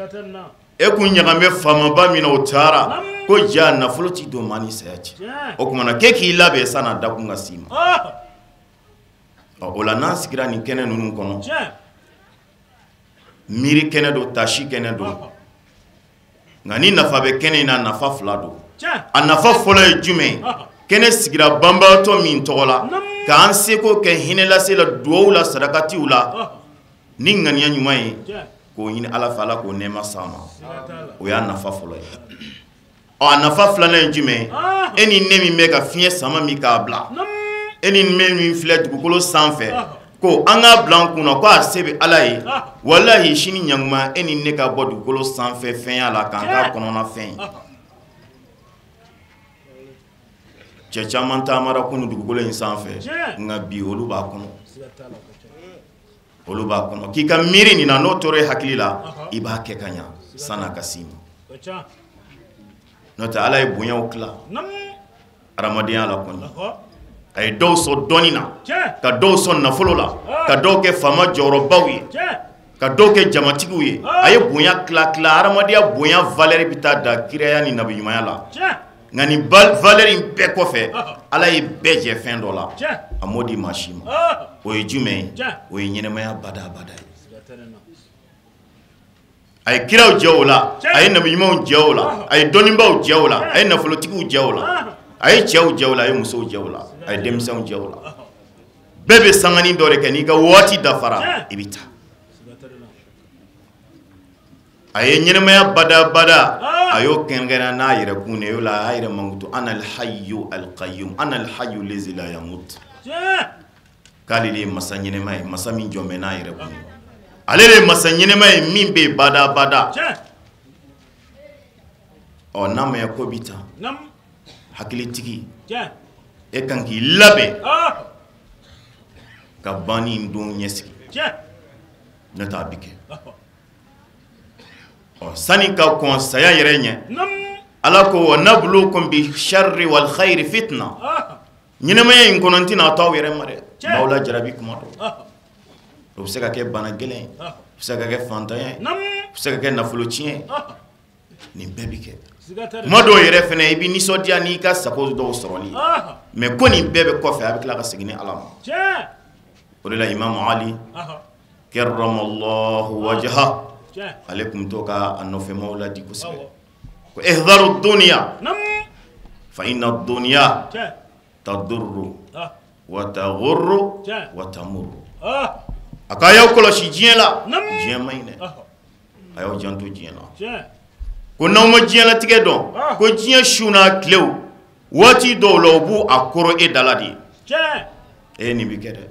e kun ɲagam bɛ faamaba min na o taara ko ja nafolo ti don maa ni saya cɛ o kumana k'e k'i labɛn san'a dakun ka s'i ma o la n'an sigira nin kɛnɛ ninnu kɔnɔ miiri kɛnɛ don tasi kɛnɛ don nka ni nafa bɛ kɛnɛ in na nafa fila don a nafa fɔlɔ ye jumɛn kɛnɛ sigira banbaatɔ min tɔgɔ la k'an seko kɛ hinɛ lase la duwawu la sarakatiw la ni ŋaniya ɲuman ye k'o ɲini ala fɛ ala k'o nɛɛma s'an ma o y'a nafa fɔlɔ ye a nafa filanan ye jumɛn e ni ne min bɛ ka fiɲɛ sama min k'a bila e ni ne min filɛ dugukolo sanfɛ ko an k'a bila an kunna ko a se bɛ ala ye walahi sini ɲankuma e ni ne ka bɔ dugukolo sanfɛ fɛnya la k'an k'a kɔnɔna fɛn ye cɛ caman taamara kunu dugukolo in sanfɛ nka bi olu b'a kɔnɔ k'i ka miiri nin na n'o tora hakili la i b'a kɛ ka ɲa san'a ka s'i ma n'o tɛ ala ye bonyaw tila adamadenya la kɔni a ye dɔw sɔn dɔnni na ka dɔw sɔn nafolo la ka dɔw kɛ faama jɔyɔrɔbaw ye ka dɔw kɛ jamatigiw ye a ye bonya tila adamadenya bonya valeur bɛ taa da kiraya ni nabiɲumanya la nka nin valeur in bɛɛ kɔfɛ ala ye bɛɛ jɛ fɛn dɔ la a m'o di maa si ma o ye jumɛn ye o ye ɲɛnɛmaya badabada ye a ye kiraw jɛ o la a ye nabiɲumanw jɛ o la a ye dɔnnibaw jɛ o la a ye nafolotigiw jɛ o la a ye cɛw jɛ o la a ye musow jɛ o la a ye denmisɛnw jɛ o la bɛɛ bɛ sangani dɔ de kɛ n'i ka waati dafara i bɛ taa a ye ɲɛnɛmaya badabada a y'o kɛrɛnkɛrɛn n'a yɛrɛ kun de o la a y'a yɛrɛ mankutu ana alhayyu alqayyum ana alhayyu lazi la yamut k'ale de ye masa ɲɛnɛma ye masa min jɔn bɛ n'a yɛrɛ kun ale de ye masa ɲɛnɛma ye min bɛ badabada ɔ n'a ma ɲɛ ko bi tan hakilitigi e kan k'i labɛn ka banni in don ɲɛsigi ne t'a bi kɛ sani ka kɔn saya yɛrɛ ɲɛ ala ko wa nabluukum bi sharri wal khayri fitna ɲɛnɛmaya in kɔnɔ n tɛna t'aw yɛrɛ ma dɛ b'aw la jarabi kuma dɔ o bɛ se ka kɛ bana gɛlɛn o bɛ se ka kɛ fantanya o bɛ se ka kɛ nafolo tiɲɛ nin bɛɛ bi kɛ kuma dɔw yɛrɛ fɛnɛ i bɛ nisɔndiya n'i ka sago dɔw sɔrɔli mais ko nin bɛɛ bɛ kɔfɛ a bɛ tila ka segin ni ala ma o de la imamu ali karramallahu wajha ale kun to ka a nɔfɛmaw ladi kosɛbɛ ko ihdaru dunya fa inna dunya tadurru wa taghurru wa tamurru akayaw kolosi diɲɛ la diɲɛ man ɲi dɛ a y'aw janto diɲɛ la ko n'aw ma diɲɛlatigɛ dɔn ko diɲɛ su n'a tilew waati dɔw la u b'u a koro e dala de ye nin bɛ kɛ dɛ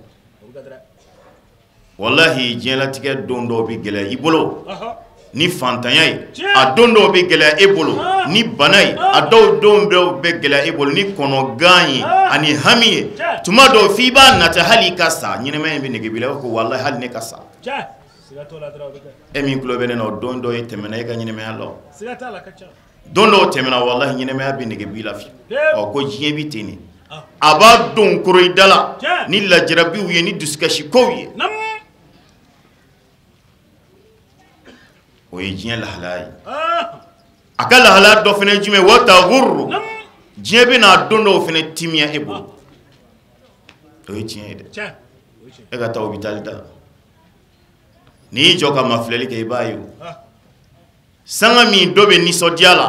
wallahi diɲɛlatigɛ don dɔw bɛ gɛlɛya i bolo ni fantanya ye a don dɔw bɛ gɛlɛya e bolo ni bana ye a dɔw don dɔw bɛ gɛlɛya e bolo ni kɔnɔgan ye ani hami ye tuma dɔw f'i b'a nata hali i ka sa ɲɛnɛmaya in bɛ nege b'i la ko wallahi hali ne ka sa e min tulo bɛ ne na o don dɔ ye tɛmɛna e ka ɲɛnɛmaya la don dɔw tɛmɛna wallahi ɲɛnɛmaya bɛ nege b'i la fi ɔ ko diɲɛ bɛ ten de a b'a don koro i da la ni lajarabiw ye ni dusukasi kow ye o ye diɲɛ lahalaya ye a ka lahalaya dɔ fana ye jumɛn wa taghurru diɲɛ bɛ n'a don dɔw fana timiya e bolo o ye tiɲɛ ye dɛ e ka taa hôpital da n'i y'i jɔ ka mafilɛli kɛ i b'a ye o sanga min dɔ bɛ nisɔndiya la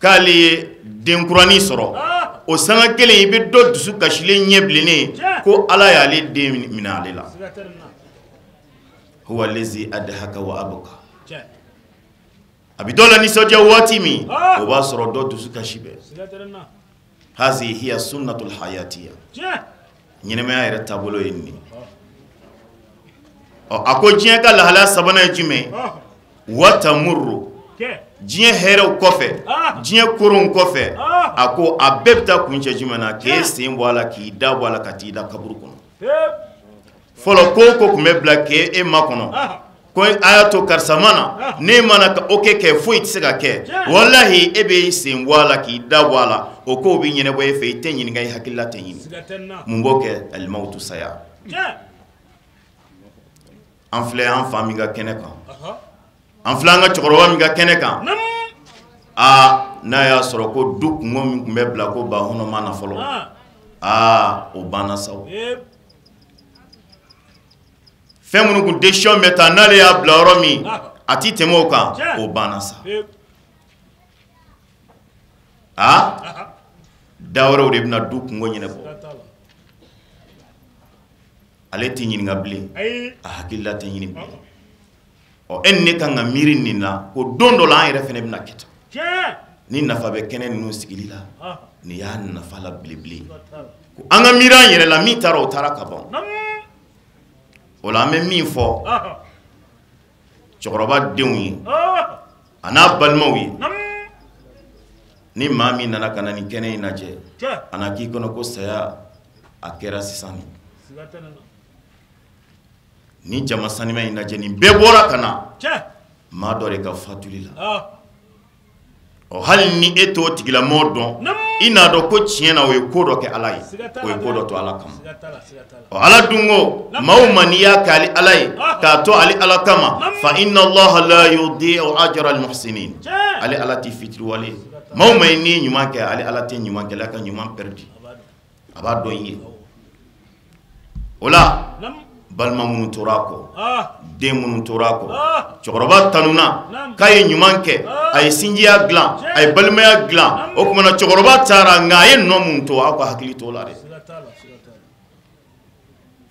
k'ale ye denkuranin sɔrɔ o sanga kelen i bɛ dɔ dusu kasilen ɲɛ bilennen ko ala y'ale den minɛ ale la huwa allazi adhaka wa abka a bɛ dɔ la nisɔndiya waati min o b'a sɔrɔ dɔ dusu kasi bɛ hazihi hiya sunnatul hayatiya ɲɛnɛmaya yɛrɛ taabolo ye nin a ko diɲɛ ka lahalaya sabanan ye jumɛn wa tamurru diɲɛ hɛrɛw kɔfɛ diɲɛ koronw kɔfɛ a ko a bɛɛ bɛ taa kuncɛ jumɛn na k'e sen bɔ a la k'i da bɔ a la ka t'i da kaburu kɔnɔ fɔlɔ ko o ko tun bɛ bila k'e makɔnɔ ko a y'a to karisa mana ne mana ka o kɛ foyi tɛ se ka kɛ wallahi e bɛ sen bɔ a la k'i da bɔ a la o kow bɛ ɲɛnabɔ e fɛ i tɛ ɲininka i hakilila tɛ ɲini mun b'o kɛ alimawutu saya an filɛ an fa min ka kɛnɛ kan an filɛ an ka cɛkɔrɔba min ka kɛnɛ kan n'a y'a sɔrɔ ko du kungo min tun bɛ bila ko ba hɔnɔma na fɔlɔ o banna sa fɛn minnu kun décision bɛ ta n'ale y'a bila yɔrɔ min a ti tɛmɛ o kan o banna sa da wɛrɛw de bɛna du kungo ɲɛnabɔ ale tɛ ɲininka bilen a hakilila tɛ ɲini bilen e ni ne kan ka miiri nin na ko don dɔ la an yɛrɛ fana bɛna kɛ tan ni nafa bɛ kɛnɛ ninnu sigili la nin y'a nafa la belebele ko an ka miiri an yɛrɛ la min taara o taara ka ban o la an bɛ min fɔ cɛkɔrɔba denw ye a n'a balimaw ye ni maa min nana ka na nin kɛnɛ in lajɛ a na k'i kɔnɔ ko saya a kɛra sisan ni jama sanima in lajɛ nin bɛɛ bɔra ka na maa dɔ de ka fatuli la hali ni e t'o tigilamɔgɔ dɔn i n'a dɔn ko tiɲɛ na o ye ko dɔ kɛ ala ye o ye ko dɔ to ala kama ala dun ko maa o maa n'i y'a kɛ ale ala ye k'a to ale ala kama fa inna allaha la yudi'u ajra al-muhsinin ale ala t'i fitiriwale maa o maa n'i ye ɲuman kɛ ale ala tɛ ɲuman kɛ ala ka ɲuman perdi a b'a dɔn i ye o la balima minnu tora a kɔ den minnu tora a kɔ cɛkɔrɔba tanuna k'a ye ɲuman kɛ a ye sinjiya dilan a ye balimaya dilan o tumana cɛkɔrɔba taara nka a ye nɔ mun to aw ka hakili t'o la dɛ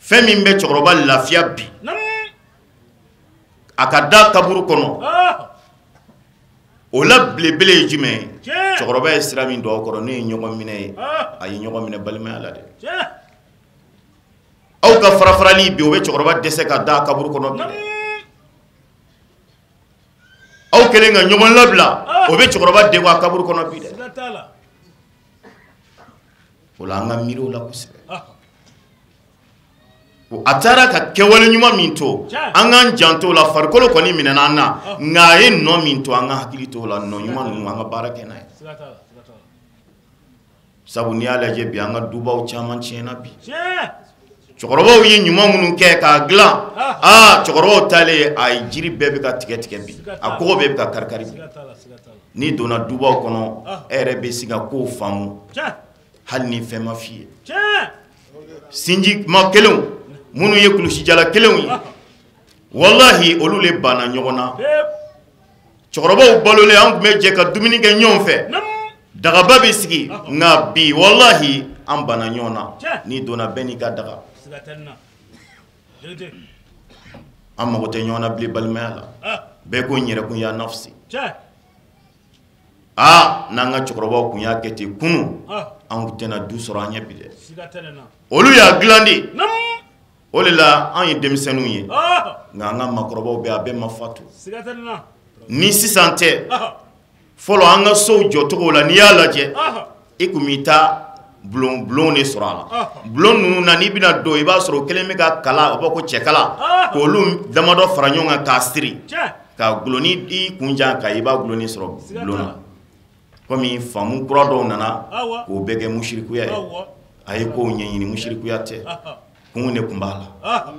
fɛn min bɛ cɛkɔrɔba lafiya bi a ka da kaburu kɔnɔ o la belebele ye jumɛn ye cɛkɔrɔba ye sira min don aw kɔrɔ ne ye ɲɔgɔn minɛ ye a ye ɲɔgɔn minɛ balimaya la dɛ aw ka farafarali bi o bɛ cɛkɔrɔba dɛsɛ ka da kaburu kɔnɔ bi aw kɛlen ka ɲɔgɔn labila o bɛ cɛkɔrɔba degun a kaburu kɔnɔ bi dɛ o la an ka miiri o la kosɛbɛ a taara ka kɛwale ɲuman min to an k'an janto la farikolo kɔni minɛna an na nka a ye nɔ min to an ka hakili to la nɔ ɲuman ninnu an ka baara kɛ n'a ye sabu n'i y'a lajɛ bi an ka dubaw caman tiɲɛna bi cɛkɔrɔbaw ye ɲuman minnu kɛ k'a dilan cɛkɔrɔbaw taalen a ye jiri bɛɛ bɛ ka tigɛ bi a kɔgɔ bɛɛ bɛ ka kari bi n'i donna dubaw kɔnɔ e yɛrɛ bɛ se ka kow faamu hali ni fɛn ma f'i ye sinji ma kelenw minnu ye kulusijala kelenw ye wallahi olu le banna ɲɔgɔn na cɛkɔrɔbaw balolen an tun bɛ jɛ ka dumuni kɛ ɲɔgɔn fɛ daga babi sigi nga bi wallahi an bana ɲɔgɔnna ni donna bɛɛ n'i ka daga an mago tɛ ɲɔgɔnna bilen balimaya la bɛɛ ko n yɛrɛ kun y'a nafsi n'an ka cɛkɔrɔbaw kun y'a kɛ ten kunu an kun tɛna du sɔrɔ an ɲɛ bi dɛ olu y'a dilan de o de la an ye denmisɛnninw ye nka an ka makɔrɔbaw bɛ a bɛɛ ma fatu ni sisan tɛ fɔlɔ an ka sow jɔcogo la n'i y'a lajɛ i kun b'i ta bulon de sɔrɔ a la bulon ninnu na n'i bɛna don i b'a sɔrɔ o kelen bɛ ka kala o b'a ko cɛkala k'olu damadɔ fara ɲɔgɔn kan k'a siri ka guloni i kunjan kan i b'a guloni sɔrɔ bulon na komi faamu kura dɔw nana k'o bɛɛ kɛ musirikuya ye a ye kow ɲɛɲini musirikuya tɛ kun de kun b'a la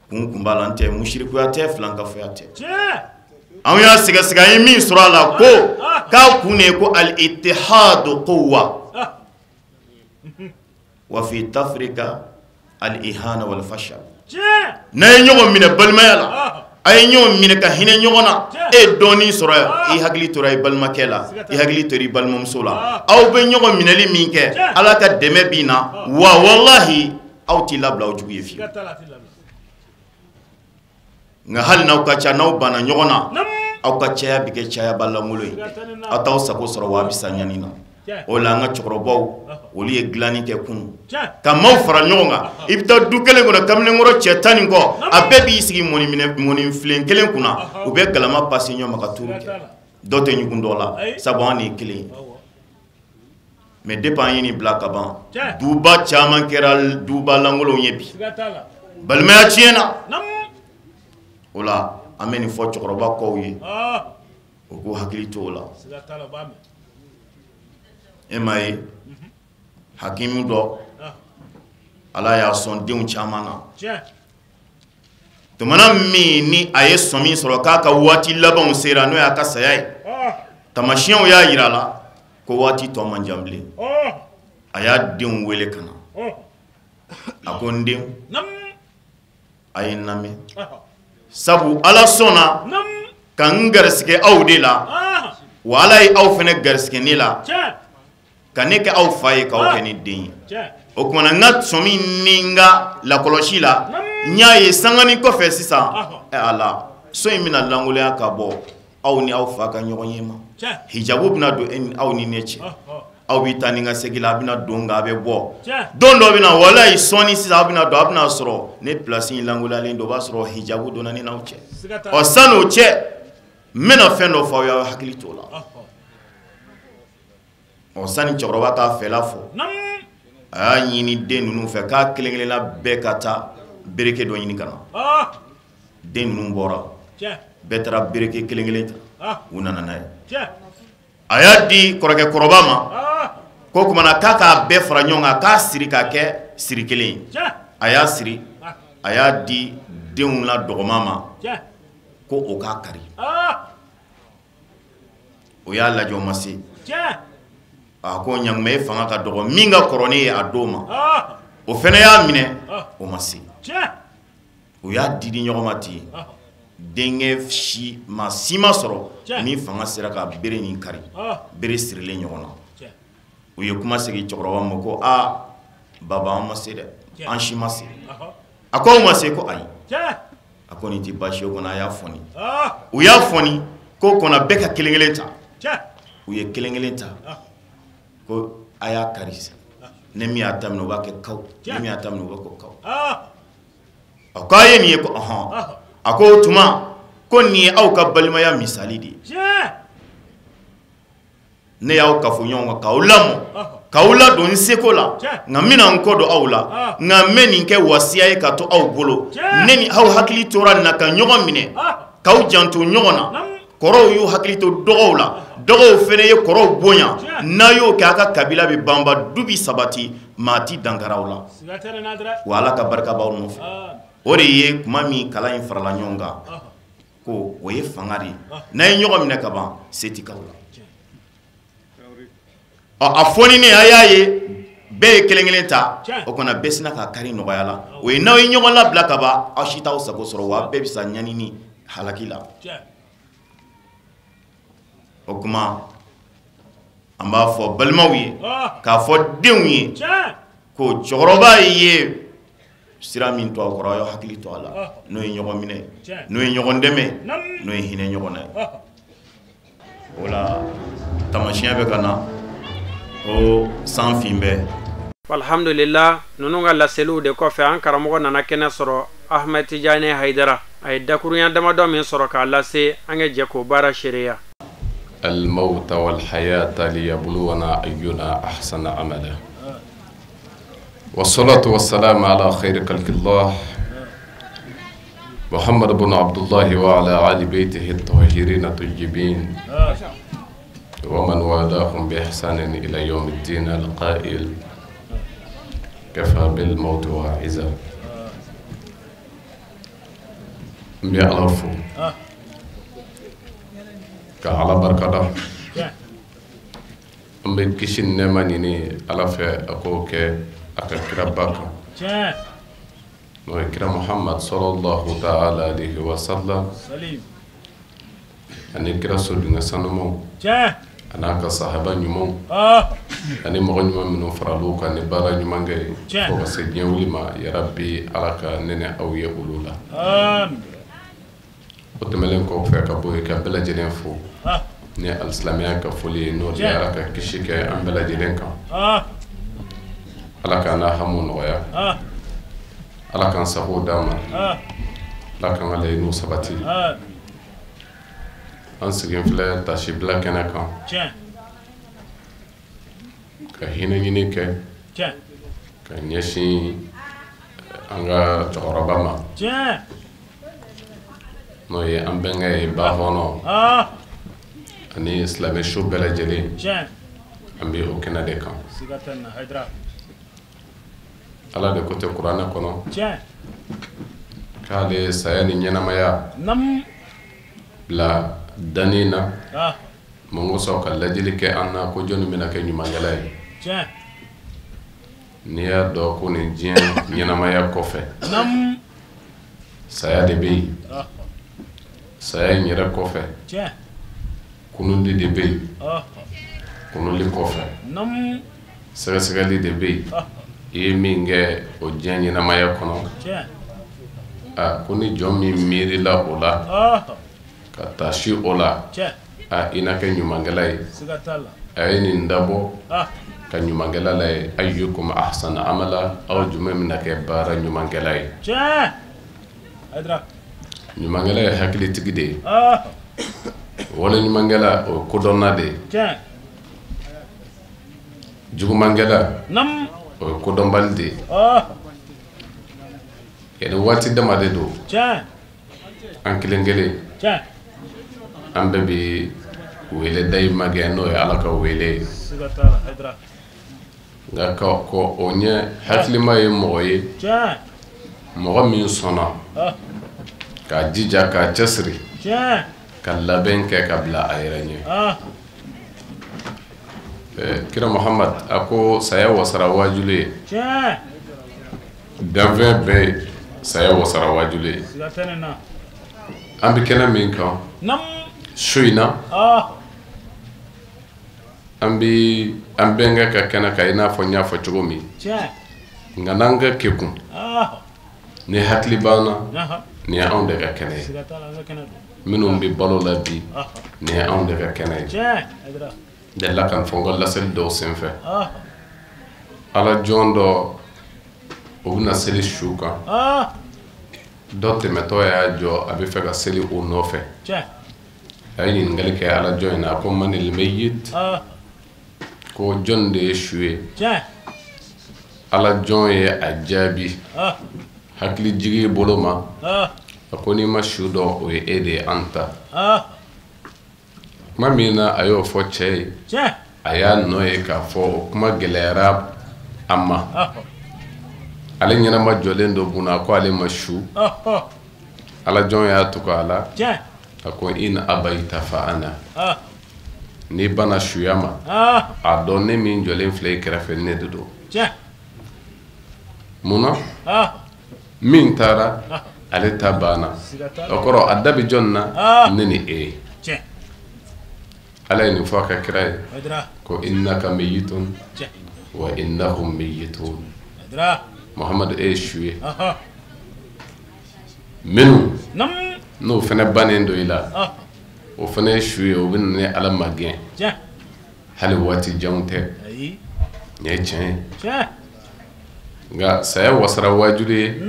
kun b'a la n tɛ musirikuya tɛ filankafoya tɛ an y'a sɛgɛsɛgɛ an ye min sɔrɔ a la ko k'a kun de ye ko al-ittihadu quwwa wa fi tafrika al-ihana wal fashal n'a ye ɲɔgɔn minɛ balimaya la a ye ɲɔgɔn minɛ ka hinɛ ɲɔgɔn na e dɔɔnin sɔrɔ i hakili tora i balimakɛ la i hakili tora i balimamuso la aw bɛ ɲɔgɔn minɛli min kɛ ala ka dɛmɛ b'i na wa wallahi aw t'i labila aw jugu ye fiyewu nka hali n'aw ka ca n'aw banna ɲɔgɔn na aw ka caya bɛ kɛ caya balangolo ye aw t'aw sago sɔrɔ wa a bɛ sa ɲani na o la an ka cɛkɔrɔbaw olu ye dilanni kɛ kunu ka maaw fara ɲɔgɔn kan i bɛ taa du kelen kɔnɔ kamalenkɔrɔ cɛ 10 nin kɔ a bɛɛ b'i sigi mɔnifilen kelen kunna u bɛ galama pase ɲɔgɔn ma ka tuuru kɛ dɔ tɛ ɲugun dɔ la sabu an de ye kelen ye mais depuis an ye nin bila ka ban duba caman kɛra duba langolow ye bi balimaya tiɲɛna o la an bɛ nin fɔ cɛkɔrɔba kɔw ye o k'u hakili to o la e ma ye hakimu dɔ ala y'a sɔn denw caman na tumana min ni a ye sɔn min sɔrɔ k'a ka waati labanw sera n'o y'a ka saya ye tamasiyɛnw y'a yira la ko waati tɔ man jan bilen a y'a denw wele ka na a ko n denw a ye n lamɛn sabu ala sɔnna ka n garisɛgɛ aw de la wa ala ye aw fɛnɛ garisɛgɛ ne la ka ne kɛ aw fa ye k'aw kɛ ne den ye o kumana n ka sɔmi ni n ka lakɔlɔsi la n y'a ye sangani kɔfɛ sisan ala so in bɛna langoloya ka bɔ aw ni aw fa ka ɲɔgɔn ye ma hijabu bɛna don aw ni ne cɛ aw bɛ taa ni ka segin la a bɛna don nka a bɛ bɔ don dɔ bɛna walayi sɔɔni sisan aw bɛna don a bɛna sɔrɔ ne pilasi in langoloyalen don o b'a sɔrɔ hijabu donna ne n'aw cɛ ɔ san'o cɛ n bɛna fɛn dɔ fɔ aw y'aw hakili to o la sani cɛkɔrɔba k'a fɛla fɔ a y'a ɲini den ninnu fɛ k'a kelen kelenna bɛɛ ka taa bereke dɔ ɲini ka na den ninnu bɔra bɛɛ taara bereke kelen kelen ta u nana n'a ye a y'a di kɔrɔkɛ kɔrɔba ma ko kumana k'a k'a bɛɛ fara ɲɔgɔn kan k'a siri k'a kɛ siri kelen ye a y'a siri a y'a di denw la dɔgɔma ma ko o k'a kari o y'a lajɛ o ma se a ko ɲaŋumɛ e fanga ka dɔgɔ min ka kɔrɔ ne ye a don ma o fɛnɛ y'a minɛ o ma se o y'a didi ɲɔgɔn ma ten denkɛ si ma sɔrɔ min fanga sera ka bere nin kari bere sirilen ɲɔgɔn na u ye kuma segin cɛkɔrɔba ma ko baba an ma se dɛ an si ma se a ko aw ma se ko ayi a ko nin tɛ baasi ye o kɔnɔ a y'a fɔni u y'a fɔni ko kɔnɔ bɛɛ ka kelen kelen ta u ye kelen kelen ta ko a y'a kari ne min y'a daminɛ o b'a kɛ kaw ne min y'a daminɛ o b'a kɛ kaw a ko a ye nin ye ko a ko o tuma ko nin ye aw ka balimaya misali de ye ne y'aw kafo ɲɔgɔn kan k'aw lamɔ k'aw ladon n seko la nka n bɛna n kɔ don aw la nka n bɛ nin kɛ wasiya ye ka to aw bolo ne ni aw hakili tora nin na ka ɲɔgɔn minɛ k'aw janto ɲɔgɔn na kɔrɔw y'u hakili to dɔgɔw la dɔgɔw fɛnɛ ye kɔrɔw bonya n'a y'o kɛ a ka kabila bɛ banba du bi sabati maa ti dankaraw la wa ala ka barika b'aw nɔfɛ o de ye kuma min kalan in farala ɲɔgɔn kan ko o ye fanga de ye n'a ye ɲɔgɔn minɛ ka ban se ti k'aw la a fɔni ne a y'a ye bɛɛ ye kelen kelen ta o kana bɛɛ sina k'a kari nɔgɔya la o ye n'aw ye ɲɔgɔn labila ka ban aw si t'aw sago sɔrɔ wa bɛɛ bɛ sa ɲani ni halaki la o kuma an b'a fɔ balimaw ye k'a fɔ denw ye ko cɛkɔrɔba ye sira min to a kɔrɔ a y'aw hakili to a la n'o ye ɲɔgɔn minɛ n'o ye ɲɔgɔn dɛmɛ n'o ye hinɛ ɲɔgɔn na ye o la tamasiyɛn bɛ ka na ko san fin bɛ. alhamdulillah ninnu ka laseliw de kɔfɛ an karamɔgɔ nana kɛnɛ sɔrɔ Ahmed Tijani Haidara a ye dakurunya damadɔ min sɔrɔ k'a lase an ka jɛ k'o baara seereya. الموت والحياة ليبلونا أينا أحسن عملا والصلاة والسلام على خير خلق الله محمد بن عبد الله وعلى آل بيته الطاهرين الطيبين ومن والاهم بإحسان إلى يوم الدين القائل كفى بالموت واعظا بيعرفوا كعلى بركة أمي كيشين نمانيني على في أكوك أكربك وإكرام محمد صلى الله تعالى عليه وسلم أني كرسول نسانمو أنا كصاحب نيمو أني مغني من فرالوك أني بارا نيمانجي وبسيدني ولما يا ربي علىك نني أو يقولولا وتملين كوفي كابوي كبلا جلين فو ni alislamiya ka foli n'o de ala ka kisi kɛ an bɛɛ lajɛlen kan ala k'an n'a hamu nɔgɔya ala k'an sago d'an ma ala k'an ka laɲiniw sabati an sigin filɛ tasibila kɛnɛ kan ka hinɛ ɲini kɛ ka ɲɛsin an ka cɛkɔrɔba ma n'o ye an bɛnkɛ ye ba hɔnɔ ani silamɛ su bɛɛ lajɛlen an bɛ o kɛnɛ de kan ala de ko tɛ kuranɛ kɔnɔ k'ale saya ni ɲɛnamaya bila danni na mun kosɔn ka lajɛli kɛ an na ko jɔnni bɛna kɛ ɲumankɛla ye n'i y'a dɔn ko nin diɲɛ ɲɛnamaya kɔfɛ saya de bɛ yen saya in yɛrɛ kɔfɛ kunundi de bɛ yen kunuli kɔfɛ sɛgɛsɛgɛli de bɛ yen i ye min kɛ o diɲɛ ɲɛnamaya kɔnɔ ko ni jɔn min miirila o la ka taa si o la i na kɛ ɲumankɛla ye a ye nin dabɔ ka ɲumankɛla la ye ayyukum ahsana amala aw jumɛn bɛna kɛ baara ɲumankɛla ye ɲumankɛla ye hakilitigi de ye wala ɲumankɛla o ye kodɔnna de ye jugumankɛla o ye kodɔnbali de ye yɛrɛ waati dama de don an kelen kelen an bɛɛ bɛ wele dayirimɛ kɛ n'o ye ala ka wele nka ko o ɲɛ hakilima ye mɔgɔ ye mɔgɔ min sɔnna k'a jija k'a cɛsiri ka labɛn kɛ ka bila a yɛrɛ ɲɛ kira Muhammad a ko saya wasara wajulu ye danfɛn bɛɛ saya wasara wajulu ye an bɛ kɛnɛ min kan su in na an bɛnkɛ ka kɛnɛ kan i n'a fɔ n y'a fɔ cogo min nka n'an ka kekun ni hakili banna ni ye anw de ka kɛnɛ ye minnu bɛ balo la bi ni ye anw de ka kɛnɛ ye delila kan fɔ n ka laseli dɔw senfɛ ala jɔn dɔ o bɛna seli su kan dɔ tɛmɛtɔ y'a jɔ a bɛ fɛ ka seli o nɔfɛ a ye ɲininkali kɛ ala jɔn in na a ko manil mayyit ko jɔn de ye su ye ala jɔn ye a jaabi hakili jigi bolo ma a ko n'i ma su dɔn o ye e de ye an ta kuma min na a y'o fɔ cɛ ye a y'a nɔ ye k'a fɔ o kuma gɛlɛyara a ma ale ɲɛnama jɔlen dɔ bunna a ko ale ma su ala jɔn y'a tugu a la a ko in abayita fa ana n'i banna suya ma a dɔn ne min jɔlen filɛ i kɛrɛfɛ ne de don munna min taara ale ta banna o kɔrɔ a da bɛ jɔn na ne ni e ye على نفاق كراي كو إنك ميت وإنهم ميتون محمد إيش شوي منو نو فنا بانيندو إلى وفنا شوي وبني على ماجين هل واتي جونته نيتشين غا سيا وسرا واجوري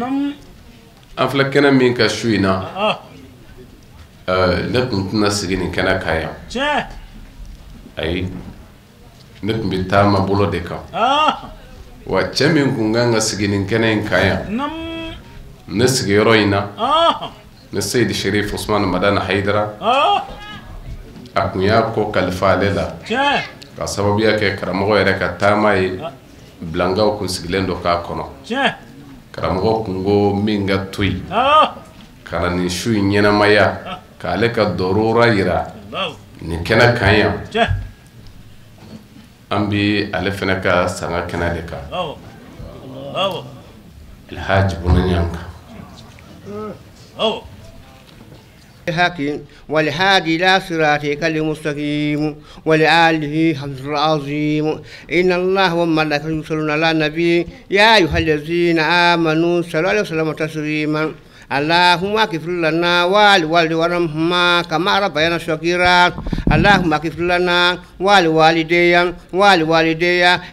أفلكنا منك شوينا لكن تناسيني كنا كايا أي نكمل بتاما بولو دكا وجميع كونغا سيني كنا كايا نسيجي روينا نسيد شريف عثمان مدان حيدرا أكميا كو كالفا للا كسبب ياك كرامو يرك تاماي بلانغاو كونسيغلندو كاكونو كرامو كونغو مينغا توي كان نشوي نينا مايا كالك ضرورة يرا نكنا كايا أمبي ألفنكا سانغا كناديكا الحاج بنيانك الحكيم والهادي إلى صراطك المستقيم ولآله حمد العظيم إن الله وملائكته يصلون على النبي يا أيها الذين آمنوا صلوا عليه وسلموا تسليما اللهم اغفر لنا ولوالدي وارحمهما كما ربيانا صغيرا اللهم اغفر لنا ولوالدي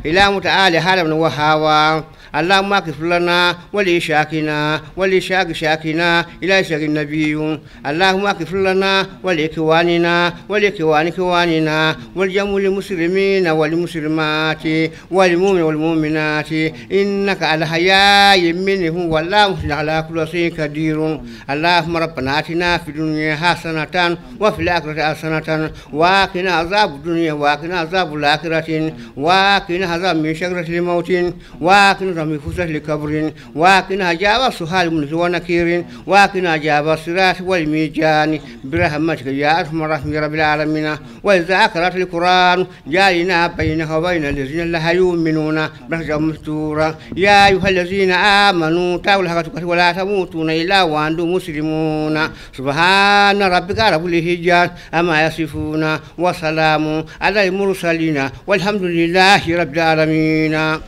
إلى متعالي هذا وهاوا اللهم اغفر لنا ولشاكنا ولشاكنا إلى شاك النبي اللهم اغفر لنا ولإخواننا ولإخواننا والجميع المسلمين والمسلمات والمؤمنين والمؤمنات إنك على حياء منه والله على كل شيء قدير اللهم ربنا آتنا في الدنيا حسنة وفي الآخرة حسنة وقنا عذاب الدنيا وقنا عذاب الآخرة وقنا عذاب من شجرة الموت وقنا من فسح لكبر وقنا عذاب السهال من ونكير وقنا عذاب الصراط والميزان برحمتك يا أرحم الراحمين يا رب العالمين وإذا قرأت القرآن جعلنا بينك وبين الذين لا يؤمنون برحمة مستورا يا أيها الذين آمنوا اتقوا الحق ولا تموتون إلا وأنتم مسلمون سبحان ربك رب العزة عما يصفون وسلام على المرسلين والحمد لله رب العالمين.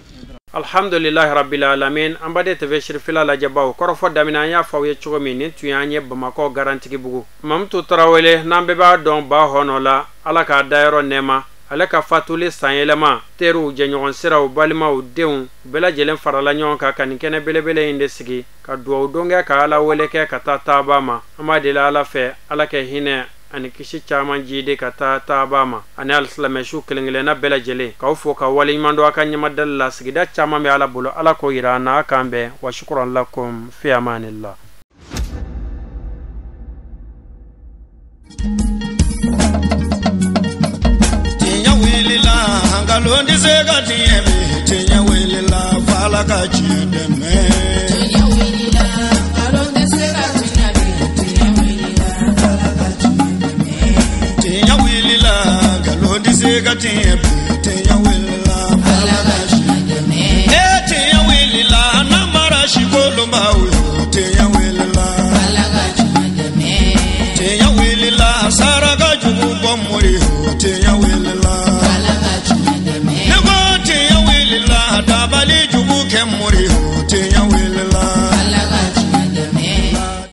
alhamdulillahi rabbil alamin ambade tv Cherifla la jabaw korofo damina ya fawe chugomi ni tuyanye bamako Garantiguibougou mamtu Traore nambe ba don ba honola ala ka dairo nema ala ka fatuli sanyelema teru jenyon siraw balimaw deun bela jelen farala nyon ka kan kene belebele inde sigi ka duwa donga ka ala weleke ka tata ma amade la ala fe ala ke hine ani kishi chaman jide ka tata ma ani al-islam shu kelengele bela jele ka ufo ka wali mando akanya dalla sigida chama me ala bulo ala ko irana kambe wa shukran lakum fi amanillah. Londi zega tiemi tinya welila fala ka chideme tinya welila londi zega tiemi tinya welila fala ka chideme tinya welila namara shikolomba uyo tinya